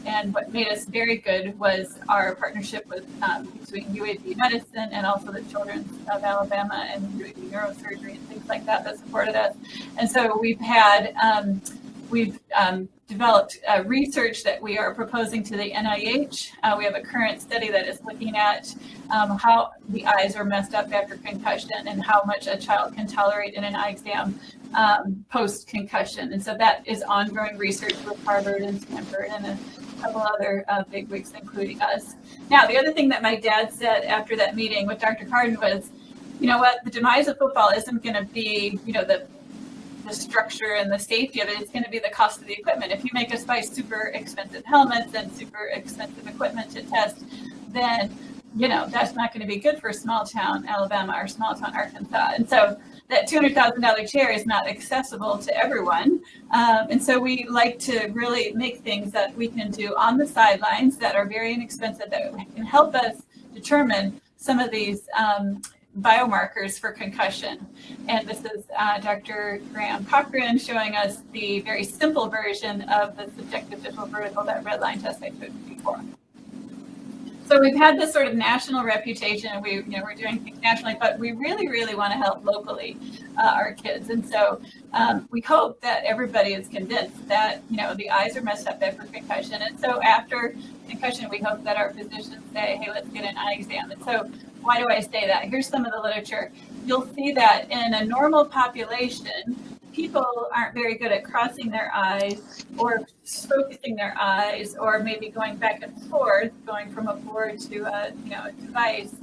and what made us very good was our partnership with between UAB Medicine and also the Children's of Alabama and UAB Neurosurgery and things like that supported us. And so we've had developed research that we are proposing to the NIH. We have a current study that is looking at how the eyes are messed up after concussion and how much a child can tolerate in an eye exam post-concussion. And so that is ongoing research with Harvard and Stanford and a couple other bigwigs, including us. Now, the other thing that my dad said after that meeting with Dr. Carden was, the demise of football isn't going to be, the structure and the safety of it. It's going to be the cost of the equipment. If you make us buy super expensive helmets and super expensive equipment to test, then that's not going to be good for small town Alabama or small town Arkansas. And so that $200,000 chair is not accessible to everyone. And so we like to really make things that we can do on the sidelines that are very inexpensive, that can help us determine some of these biomarkers for concussion. And this is Dr. Graham Cochran showing us the very simple version of the subjective visual vertical, that red line test I showed you before. So we've had this sort of national reputation, and we're doing things nationally, but we really, really want to help locally our kids. And so we hope that everybody is convinced that, the eyes are messed up after concussion. And so after concussion, we hope that our physicians say, hey, let's get an eye exam. And so why do I say that? Here's some of the literature. You'll see that in a normal population, people aren't very good at crossing their eyes or focusing their eyes, or maybe going back and forth, going from a board to a device,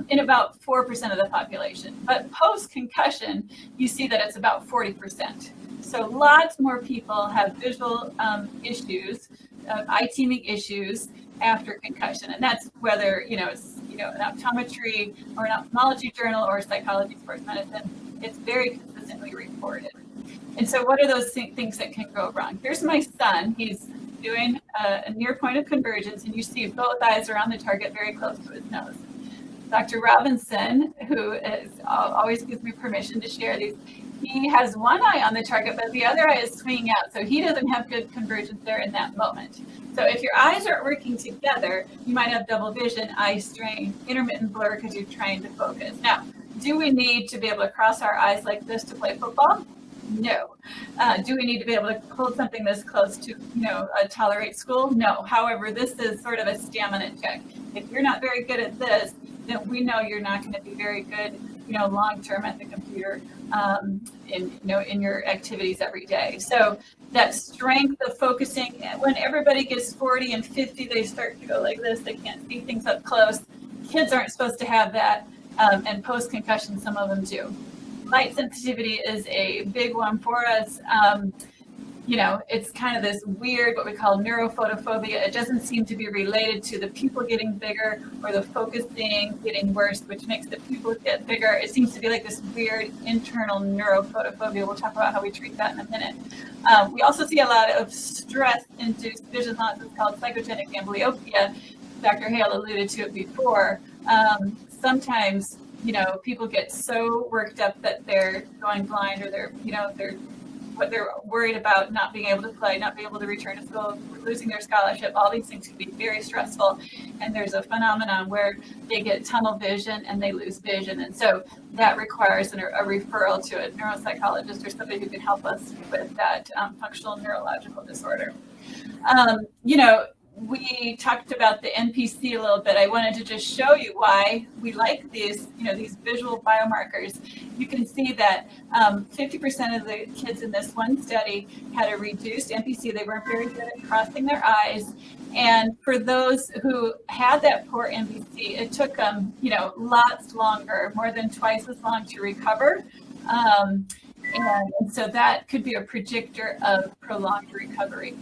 in about 4% of the population. But post-concussion, you see that it's about 40%. So lots more people have visual issues, eye teaming issues after concussion, and that's whether it's an optometry or an ophthalmology journal or psychology sports medicine. It's very consistently reported. And so what are those things that can go wrong? Here's my son. He's doing a near point of convergence, and you see both eyes are on the target very close to his nose. Dr. Robinson, who always gives me permission to share these, he has one eye on the target, but the other eye is swinging out, so he doesn't have good convergence there in that moment. So if your eyes aren't working together, you might have double vision, eye strain, intermittent blur because you're trying to focus. Now, do we need to be able to cross our eyes like this to play football? No. Do we need to be able to hold something this close to, tolerate school? No. However, this is sort of a stamina check. If you're not very good at this, then we know you're not going to be very good, long-term at the computer in your activities every day. So that strength of focusing, when everybody gets 40 and 50, they start to go like this. They can't see things up close. Kids aren't supposed to have that. And post-concussion, some of them do. Light sensitivity is a big one for us. It's kind of this weird, what we call neurophotophobia. It doesn't seem to be related to the pupil getting bigger or the focusing getting worse, which makes the pupil get bigger. It seems to be like this weird internal neurophotophobia. We'll talk about how we treat that in a minute. We also see a lot of stress-induced vision loss. It's called psychogenic amblyopia. Dr. Hale alluded to it before. Sometimes, people get so worked up that they're going blind, or they're worried about not being able to play, not being able to return to school, losing their scholarship. All these things can be very stressful. And there's a phenomenon where they get tunnel vision and they lose vision. And so that requires a referral to a neuropsychologist or somebody who can help us with that functional neurological disorder. We talked about the NPC a little bit. I wanted to just show you why we like these visual biomarkers. You can see that 50% of the kids in this one study had a reduced NPC. They weren't very good at crossing their eyes. And for those who had that poor NPC, it took them, lots longer, more than twice as long to recover. And so that could be a predictor of prolonged recovery.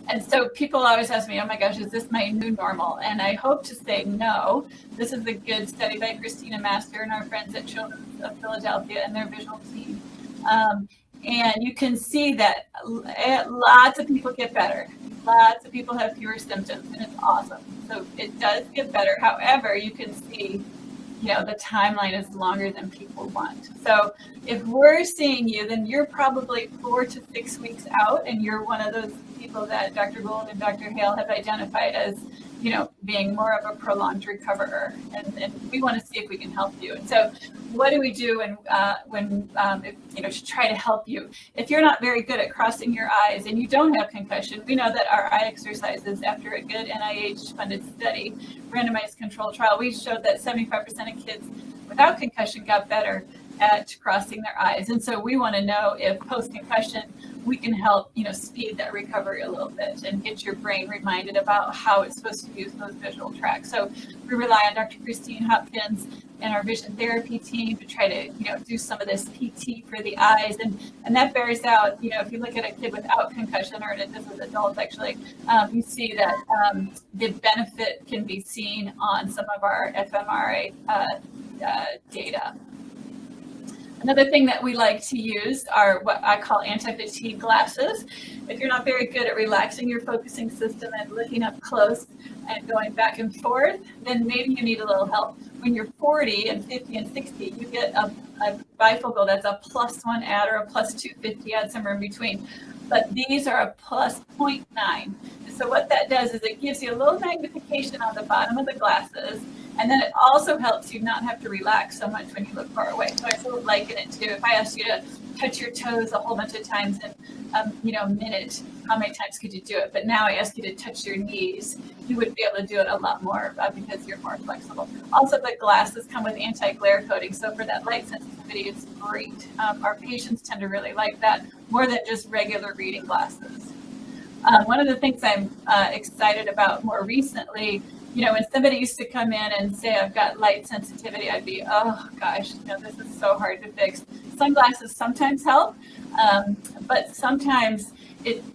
And so people always ask me, oh my gosh, is this my new normal? And I hope to say no. This is a good study by Christina Master and our friends at Children's of Philadelphia and their visual team. And you can see that lots of people get better. Lots of people have fewer symptoms, and it's awesome. So it does get better. However, you can see, the timeline is longer than people want. So if we're seeing you, then you're probably 4 to 6 weeks out, and you're one of those people that Dr. Gould and Dr. Hale have identified as, being more of a prolonged recoverer. And we want to see if we can help you. And so what do we do to try to help you? If you're not very good at crossing your eyes and you don't have concussion, we know that our eye exercises, after a good NIH-funded study, randomized control trial, we showed that 75% of kids without concussion got better at crossing their eyes. And so we want to know if post-concussion, we can help, speed that recovery a little bit and get your brain reminded about how it's supposed to use those visual tracks. So we rely on Dr. Christine Hopkins and our vision therapy team to try to, do some of this PT for the eyes. And that bears out, if you look at a kid without concussion, or this is adults actually, you see that the benefit can be seen on some of our fMRI data. Another thing that we like to use are what I call anti-fatigue glasses. If you're not very good at relaxing your focusing system and looking up close and going back and forth, then maybe you need a little help. When you're 40 and 50 and 60, you get a bifocal that's a +1 add or a +250 add, somewhere in between. But these are a +0.9. So what that does is it gives you a little magnification on the bottom of the glasses. And then it also helps you not have to relax so much when you look far away. So I sort of liken it to, if I asked you to touch your toes a whole bunch of times in a minute, how many times could you do it? But now I ask you to touch your knees, you would be able to do it a lot more because you're more flexible. Also, the glasses come with anti-glare coating. So for that light sensitivity, it's great. Our patients tend to really like that more than just regular reading glasses. One of the things I'm excited about more recently, when somebody used to come in and say, I've got light sensitivity, I'd be, oh gosh, this is so hard to fix. Sunglasses sometimes help, but sometimes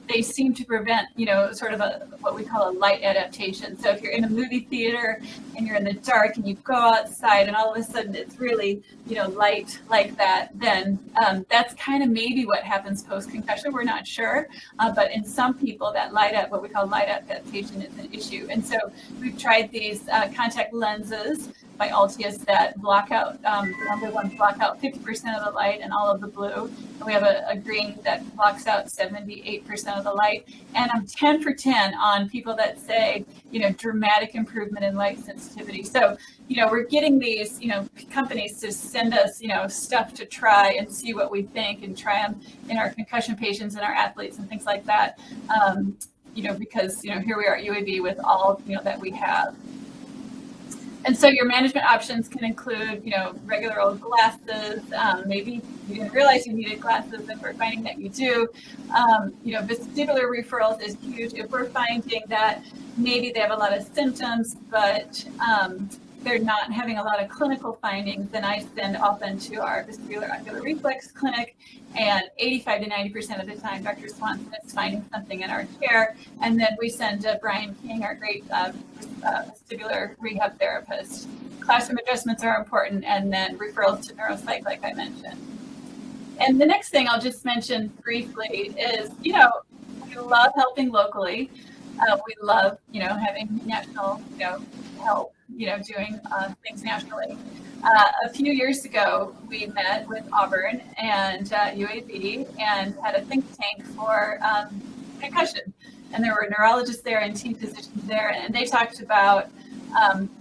they seem to prevent, sort of what we call a light adaptation. So if you're in a movie theater and you're in the dark and you go outside and all of a sudden it's really, light like that, then that's kind of maybe what happens post-concussion. We're not sure. But in some people, what we call light adaptation is an issue. And so we've tried these contact lenses by Altius that block out, the number one block out 50% of the light and all of the blue. And we have a green that blocks out 78% of the light. And I'm 10 for 10 on people that say, dramatic improvement in light sensitivity. So, we're getting these, companies to send us, stuff to try and see what we think and try them in our concussion patients and our athletes and things like that. Because, here we are at UAB with all, that we have. And so your management options can include, regular old glasses. Maybe you didn't realize you needed glasses, and we're finding that you do. Vestibular referrals is huge. If we're finding that maybe they have a lot of symptoms, but they're not having a lot of clinical findings, then I send often to our vestibular ocular reflex clinic, and 85 to 90% of the time, Dr. Swanson is finding something in our chair, and then we send to Brian King, our great vestibular rehab therapist. Classroom adjustments are important, and then referrals to neuropsych, like I mentioned. And the next thing I'll just mention briefly is, we love helping locally. We love, having national, help, doing things nationally. A few years ago, we met with Auburn and UAB and had a think tank for concussion. And there were neurologists there and team physicians there, and they talked about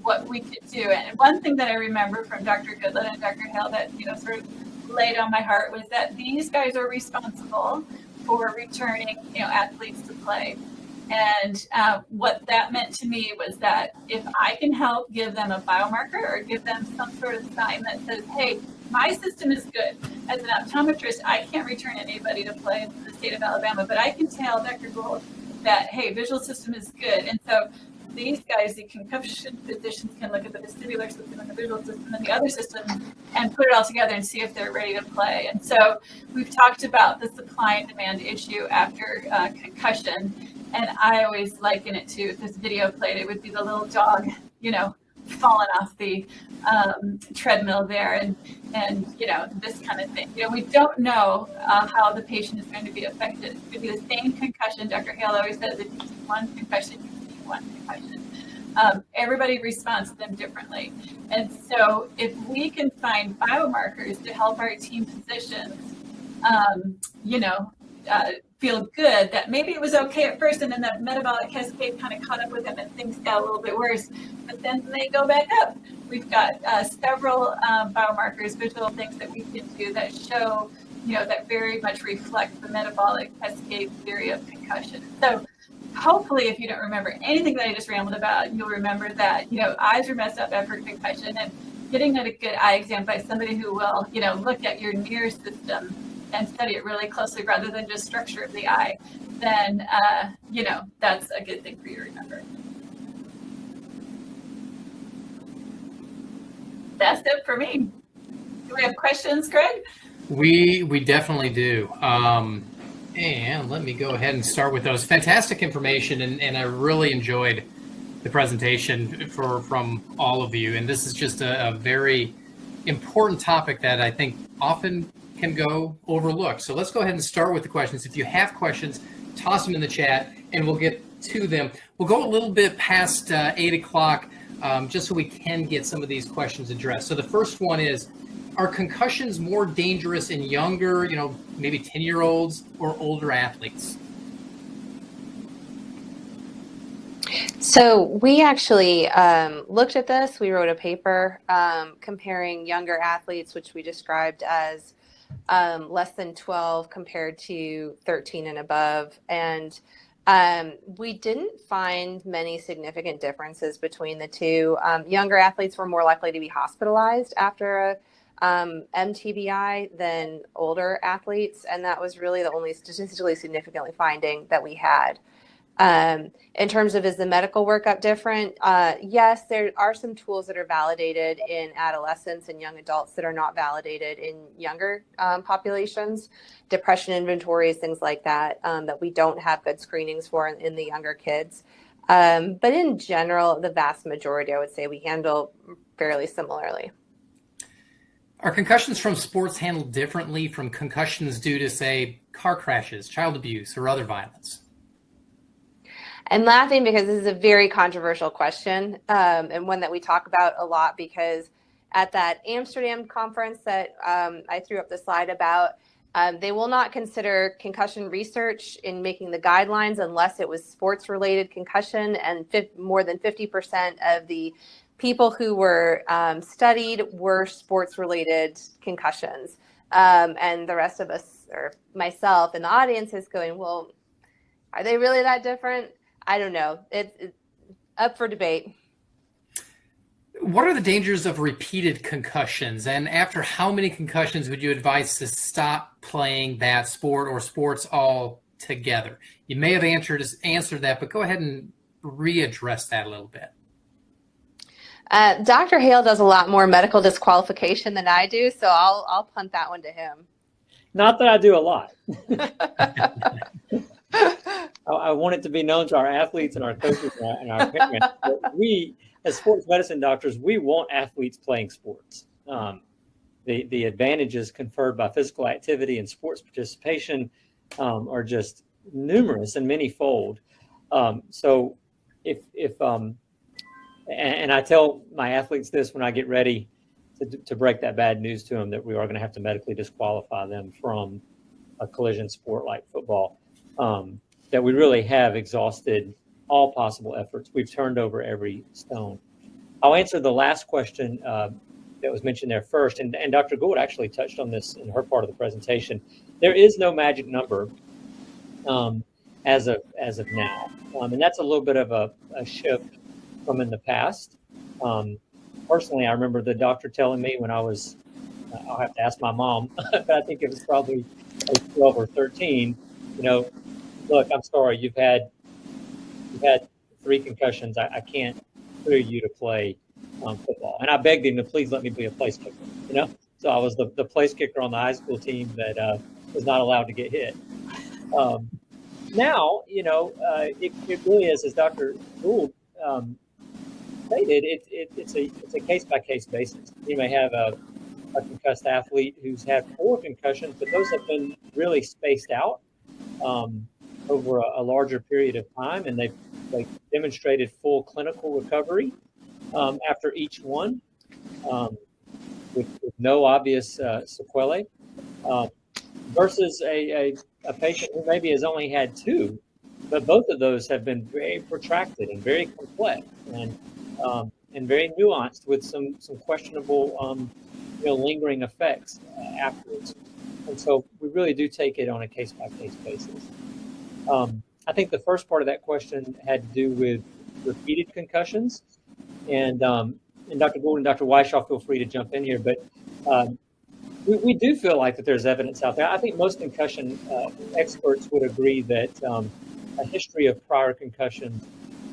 what we could do. And one thing that I remember from Dr. Goodland and Dr. Hale that, sort of laid on my heart was that these guys are responsible for returning, athletes to play. And what that meant to me was that if I can help give them a biomarker or give them some sort of sign that says, hey, my system is good. As an optometrist, I can't return anybody to play in the state of Alabama, but I can tell Dr. Gould that, hey, visual system is good. And so these guys, the concussion physicians, can look at the vestibular system and the visual system and the other systems and put it all together and see if they're ready to play. And so we've talked about the supply and demand issue after concussion. And I always liken it to, if this video played, it would be the little dog, falling off the treadmill there and this kind of thing. We don't know how the patient is going to be affected. It could be the same concussion. Dr. Hale always says, if you see one concussion, you see one concussion. Everybody responds to them differently. And so if we can find biomarkers to help our team physicians, feel good that maybe it was okay at first and then that metabolic cascade kind of caught up with them and things got a little bit worse, but then they go back up. We've got several biomarkers, visual things that we can do that show, that very much reflect the metabolic cascade theory of concussion. So hopefully, if you don't remember anything that I just rambled about, you'll remember that, eyes are messed up after concussion, and getting a good eye exam by somebody who will, look at your near system and study it really closely rather than just structure of the eye, then, that's a good thing for you to remember. That's it for me. Do we have questions, Greg? We definitely do. And let me go ahead and start with those. Fantastic information, and I really enjoyed the presentation from all of you. And this is just a very important topic that I think often can go overlooked. So let's go ahead and start with the questions. If you have questions, toss them in the chat and we'll get to them. We'll go a little bit past 8 o'clock just so we can get some of these questions addressed. So the first one is, are concussions more dangerous in younger, maybe 10-year-olds or older athletes? So we actually looked at this. We wrote a paper comparing younger athletes, which we described as less than 12 compared to 13 and above. And we didn't find many significant differences between the two. Younger athletes were more likely to be hospitalized after a MTBI than older athletes. And that was really the only statistically significant finding that we had. In terms of, is the medical workup different? Yes, there are some tools that are validated in adolescents and young adults that are not validated in younger populations. Depression inventories, things like that, that we don't have good screenings for in the younger kids. But in general, the vast majority, I would say, we handle fairly similarly. Are concussions from sports handled differently from concussions due to, say, car crashes, child abuse, or other violence? I'm laughing because this is a very controversial question, and one that we talk about a lot, because at that Amsterdam conference that I threw up the slide about, they will not consider concussion research in making the guidelines unless it was sports-related concussion, and more than 50% of the people who were studied were sports-related concussions. And the rest of us, or myself in the audience, is going, well, are they really that different? I don't know. It's up for debate. What are the dangers of repeated concussions? And after how many concussions would you advise to stop playing that sport or sports altogether? You may have answered that, but go ahead and readdress that a little bit. Dr. Hale does a lot more medical disqualification than I do, so I'll punt that one to him. Not that I do a lot. I want it to be known to our athletes and our coaches and our parents that we, as sports medicine doctors, we want athletes playing sports. The advantages conferred by physical activity and sports participation are just numerous and many-fold. So and I tell my athletes this when I get ready to break that bad news to them, that we are going to have to medically disqualify them from a collision sport like football, that we really have exhausted all possible efforts. We've turned over every stone. I'll answer the last question that was mentioned there first, and Dr. Gould actually touched on this in her part of the presentation. There is no magic number as of now, and that's a little bit of a shift from in the past. Personally, I remember the doctor telling me when I was, I'll have to ask my mom, but I think it was probably 12 or 13, look, I'm sorry, you've had 3 concussions. I can't clear you to play football. And I begged him to please let me be a place kicker, So I was the place kicker on the high school team that was not allowed to get hit. Now, it really is, as Dr. Gould stated, it's a case-by-case basis. You may have a concussed athlete who's had 4 concussions, but those have been really spaced out over a larger period of time, and they've demonstrated full clinical recovery after each one, with no obvious sequelae, versus a patient who maybe has only had 2, but both of those have been very protracted and very complex and very nuanced, with some questionable lingering effects afterwards. And so we really do take it on a case-by-case basis. I think the first part of that question had to do with repeated concussions, and Dr. Gould and Dr. Weise, feel free to jump in here, but we do feel like that there's evidence out there. I think most concussion experts would agree that a history of prior concussions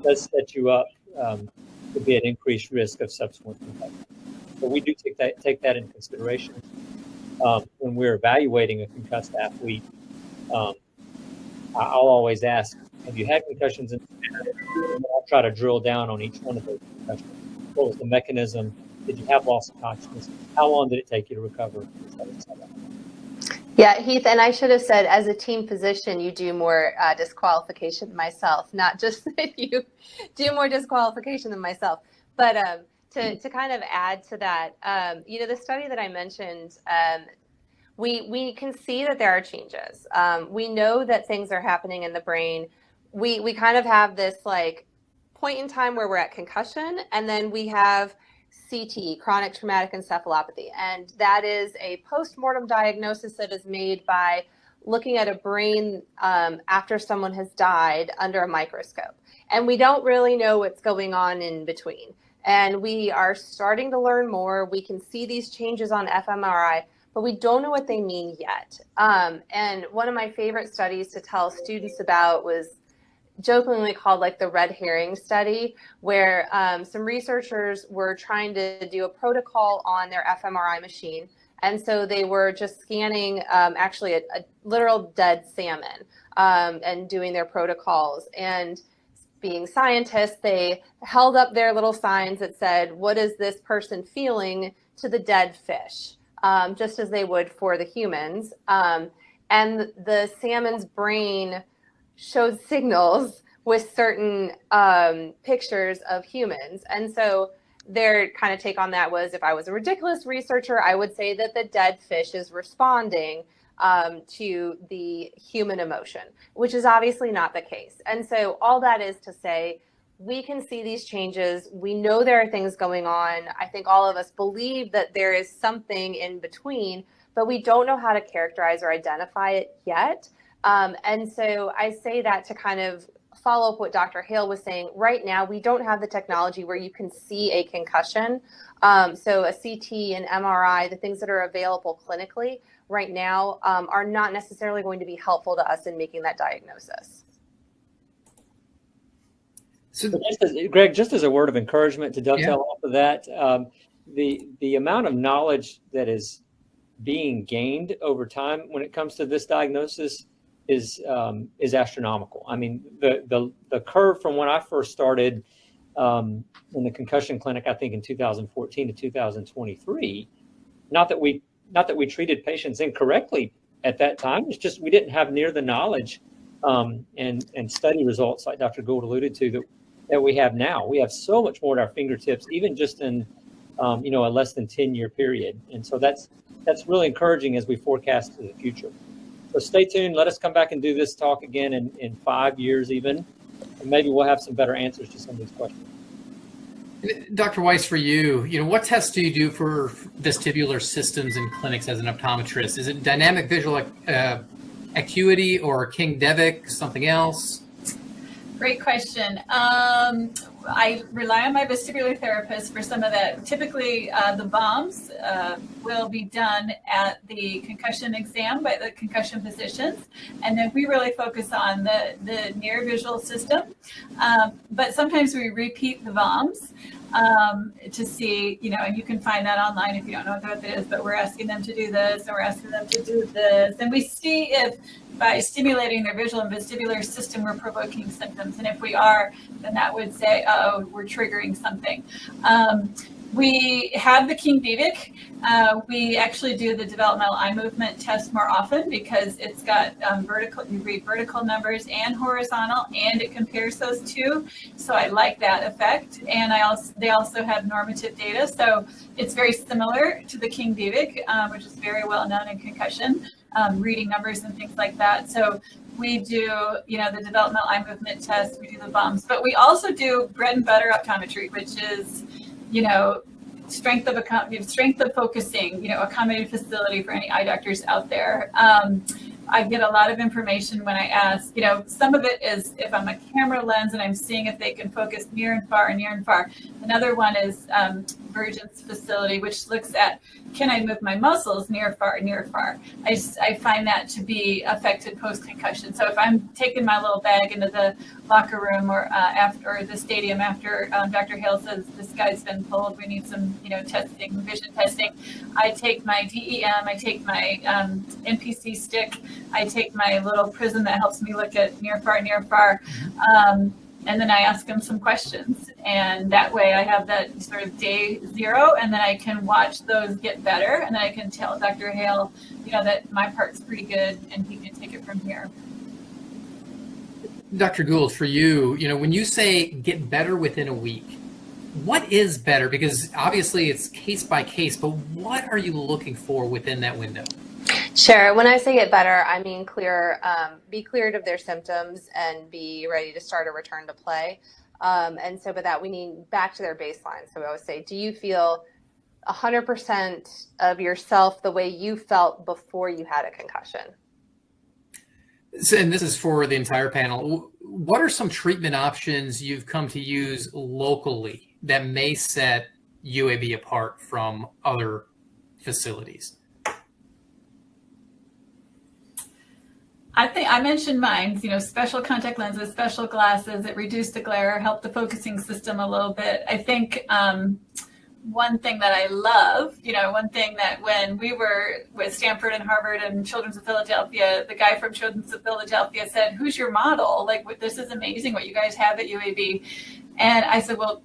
does set you up to be at increased risk of subsequent concussion. So we do take that into consideration when we're evaluating a concussed athlete. I'll always ask, have you had concussions? And I'll try to drill down on each one of those concussions. What was the mechanism? Did you have loss of consciousness? How long did it take you to recover? Yeah, Heath, and I should have said, as a team physician, you do more disqualification than myself, not just that you do more disqualification than myself. But to kind of add to that, the study that I mentioned, we can see that there are changes. We know that things are happening in the brain. We kind of have this point in time where we're at concussion, and then we have CT, chronic traumatic encephalopathy. And that is a post-mortem diagnosis that is made by looking at a brain after someone has died under a microscope. And we don't really know what's going on in between. And we are starting to learn more. We can see these changes on fMRI, but we don't know what they mean yet. And one of my favorite studies to tell students about was jokingly called like the red herring study, where some researchers were trying to do a protocol on their fMRI machine. And so they were just scanning actually a literal dead salmon and doing their protocols. And being scientists, they held up their little signs that said, "What is this person feeling?" to the dead fish, just as they would for the humans. And the salmon's brain showed signals with certain pictures of humans. And so their kind of take on that was, if I was a ridiculous researcher, I would say that the dead fish is responding to the human emotion, which is obviously not the case. And so all that is to say, we can see these changes. We know there are things going on. I think all of us believe that there is something in between, but we don't know how to characterize or identify it yet. And so I say that to kind of follow up what Dr. Hale was saying. Right now, we don't have the technology where you can see a concussion. So a CT and MRI, the things that are available clinically right now are not necessarily going to be helpful to us in making that diagnosis. So Greg, just as a word of encouragement to dovetail off of that, the amount of knowledge that is being gained over time when it comes to this diagnosis is astronomical. I mean, the curve from when I first started in the concussion clinic, I think in 2014 to 2023, not that we treated patients incorrectly at that time. It's just we didn't have near the knowledge and study results like Dr. Gould alluded to that we have now. We have so much more at our fingertips, even just in a less than 10-year period. And so that's really encouraging as we forecast to the future. So stay tuned. Let us come back and do this talk again in 5 years even, and maybe we'll have some better answers to some of these questions. Dr. Weise, for you, what tests do you do for vestibular systems in clinics as an optometrist? Is it dynamic visual acuity or King-Devic, something else? Great question. I rely on my vestibular therapist for some of that. Typically, the bombs will be done at the concussion exam by the concussion physicians, and then we really focus on the near visual system. But sometimes we repeat the bombs to see, and you can find that online if you don't know what that is, but we're asking them to do this, and we're asking them to do this, and we see if by stimulating their visual and vestibular system, we're provoking symptoms. And if we are, then that would say, oh, we're triggering something. We have the King-Devic. We actually do the developmental eye movement test more often because it's got vertical, you read vertical numbers and horizontal, and it compares those two. So I like that effect. And they also have normative data. So it's very similar to the King-Devic, which is very well known in concussion, reading numbers and things like that. So we do, the developmental eye movement test, we do the bombs, but we also do bread and butter optometry, which is, strength of focusing, accommodated facility for any eye doctors out there. I get a lot of information when I ask, some of it is if I'm a camera lens and I'm seeing if they can focus near and far and near and far. Another one is Virgin's facility, which looks at, can I move my muscles near, far, near, far? I find that to be affected post-concussion. So if I'm taking my little bag into the locker room or the stadium after Dr. Hale says this guy's been pulled, we need some, testing, vision testing, I take my DEM, I take my NPC stick, I take my little prism that helps me look at near, far, and then I ask them some questions, and that way I have that sort of day zero, and then I can watch those get better, and then I can tell Dr. Hale, that my part's pretty good, and he can take it from here. Dr. Gould, for you, when you say get better within a week, what is better? Because obviously it's case by case, but what are you looking for within that window? Sure. When I say get better, I mean be cleared of their symptoms and be ready to start a return to play. And so by that, we need back to their baseline. So we always say, do you feel 100% of yourself the way you felt before you had a concussion? So, and this is for the entire panel. What are some treatment options you've come to use locally that may set UAB apart from other facilities? I think I mentioned mine, special contact lenses, special glasses, it reduced the glare, helped the focusing system a little bit. I think one thing that I love, one thing that when we were with Stanford and Harvard and Children's of Philadelphia, the guy from Children's of Philadelphia said, "Who's your model? Like, this is amazing what you guys have at UAB." And I said, "Well,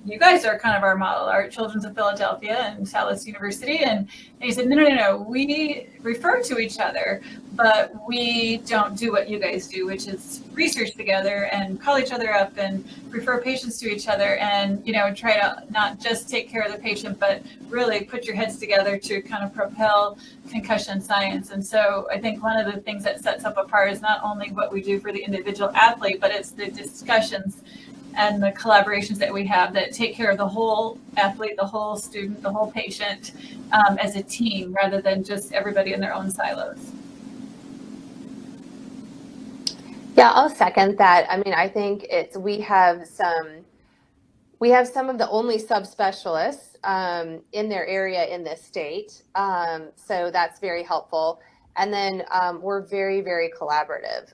you guys are kind of our model, our Children's of Philadelphia and Salus University." And he said, no, we refer to each other, but we don't do what you guys do, which is research together and call each other up and refer patients to each other and, try to not just take care of the patient, but really put your heads together to kind of propel concussion science. And so I think one of the things that sets up apart is not only what we do for the individual athlete, but it's the discussions and the collaborations that we have that take care of the whole athlete, the whole student, the whole patient as a team, rather than just everybody in their own silos. Yeah, I'll second that. I mean, I think we have some of the only subspecialists in their area in this state. So that's very helpful. And then we're very, very collaborative.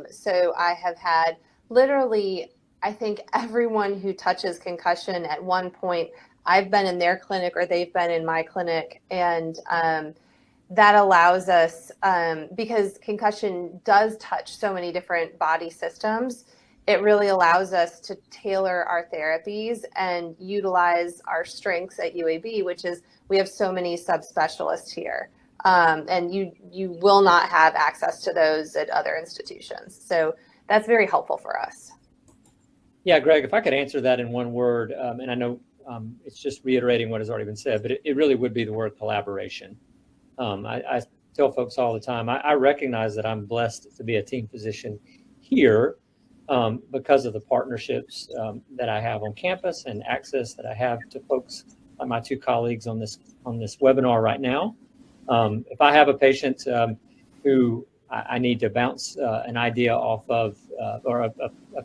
So I have had literally, I think everyone who touches concussion at one point, I've been in their clinic or they've been in my clinic. And that allows us, because concussion does touch so many different body systems, it really allows us to tailor our therapies and utilize our strengths at UAB, which is we have so many subspecialists here. And you will not have access to those at other institutions. So that's very helpful for us. Yeah, Greg, if I could answer that in one word, and I know it's just reiterating what has already been said, but it really would be the word collaboration. I tell folks all the time, I recognize that I'm blessed to be a team physician here because of the partnerships that I have on campus and access that I have to folks like my two colleagues on this webinar right now. If I have a patient who I need to bounce an idea off of, or a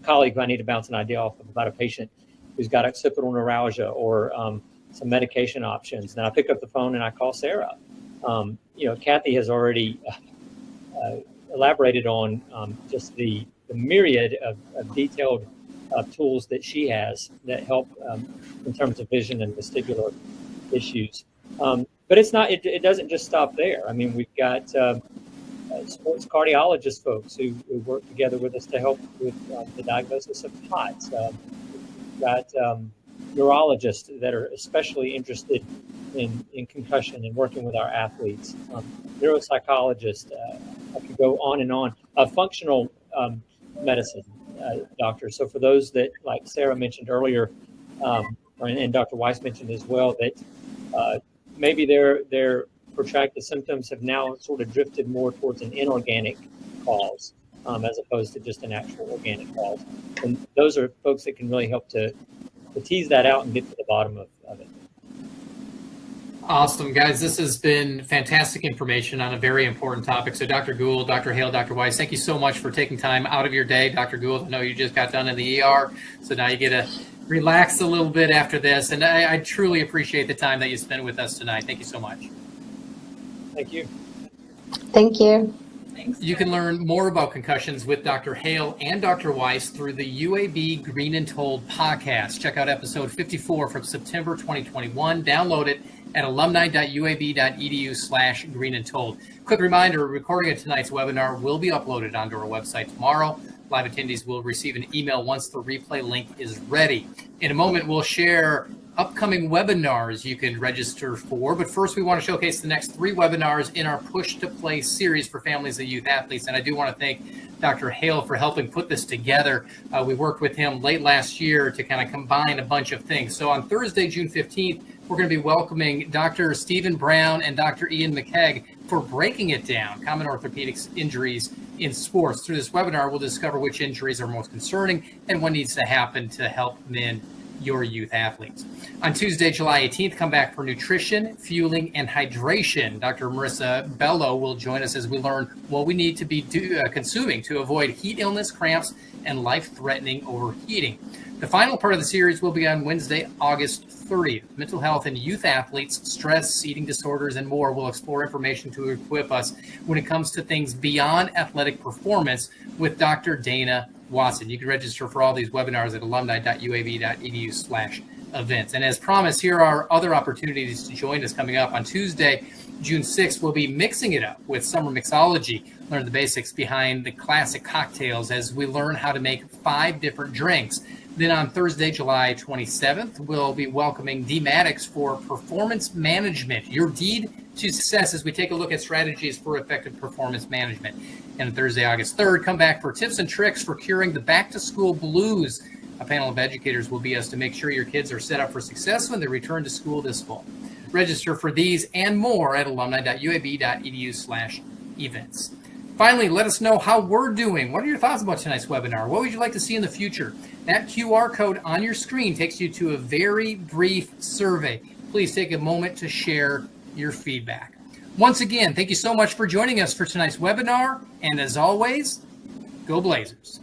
colleague who I need to bounce an idea off of about a patient who's got occipital neuralgia or some medication options, then I pick up the phone and I call Sara. Kathy has already elaborated on just the myriad of detailed tools that she has that help in terms of vision and vestibular issues. But it doesn't just stop there. I mean, we've got sports cardiologist folks who work together with us to help with the diagnosis of POTS. We've got neurologists that are especially interested in concussion and working with our athletes. Neuropsychologists, I could go on and on. Functional medicine doctors. So for those that, like Sara mentioned earlier, and Dr. Weise mentioned as well, that maybe their protracted symptoms have now sort of drifted more towards an inorganic cause as opposed to just an actual organic cause. And those are folks that can really help to tease that out and get to the bottom of it. Awesome, guys. This has been fantastic information on a very important topic. So Dr. Gould, Dr. Hale, Dr. Weise, thank you so much for taking time out of your day. Dr. Gould, I know you just got done in the ER, so now you get to relax a little bit after this. And I truly appreciate the time that you spent with us tonight. Thank you so much. Thank you. Thank you. Thanks. You can learn more about concussions with Dr. Hale and Dr. Weise through the UAB Green and Told podcast. Check out episode 54 from September 2021. Download it at alumni.uab.edu/greenandtold. Quick reminder, a recording of tonight's webinar will be uploaded onto our website tomorrow. Live attendees will receive an email once the replay link is ready. In a moment, we'll share upcoming webinars you can register for. But first, we want to showcase the next 3 webinars in our Push to Play series for families and youth athletes. And I do want to thank Dr. Hale for helping put this together. We worked with him late last year to kind of combine a bunch of things. So on Thursday, June 15th, we're going to be welcoming Dr. Stephen Brown and Dr. Ian McKegg for Breaking It Down, Common Orthopedic Injuries in Sports. Through this webinar, we'll discover which injuries are most concerning and what needs to happen to help mend your youth athletes. On Tuesday, July 18th, come back for nutrition, fueling, and hydration. Dr. Marissa Bello will join us as we learn what we need to be consuming to avoid heat illness, cramps, and life-threatening overheating. The final part of the series will be on Wednesday, August 30th. Mental health and youth athletes, stress, eating disorders, and more will explore information to equip us when it comes to things beyond athletic performance with Dr. Dana Watson. You can register for all these webinars at alumni.uab.edu/events. And as promised, here are other opportunities to join us coming up. On Tuesday, June 6th, we'll be mixing it up with summer mixology. Learn the basics behind the classic cocktails as we learn how to make 5 different drinks. Then on Thursday, July 27th, we'll be welcoming D-Matics for performance management, your deed to success, as we take a look at strategies for effective performance management. And on Thursday, August 3rd, come back for tips and tricks for curing the back-to-school blues. A panel of educators will be us to make sure your kids are set up for success when they return to school this fall. Register for these and more at alumni.uab.edu/events. Finally, let us know how we're doing. What are your thoughts about tonight's webinar? What would you like to see in the future? That QR code on your screen takes you to a very brief survey. Please take a moment to share your feedback. Once again, thank you so much for joining us for tonight's webinar. And as always, go Blazers.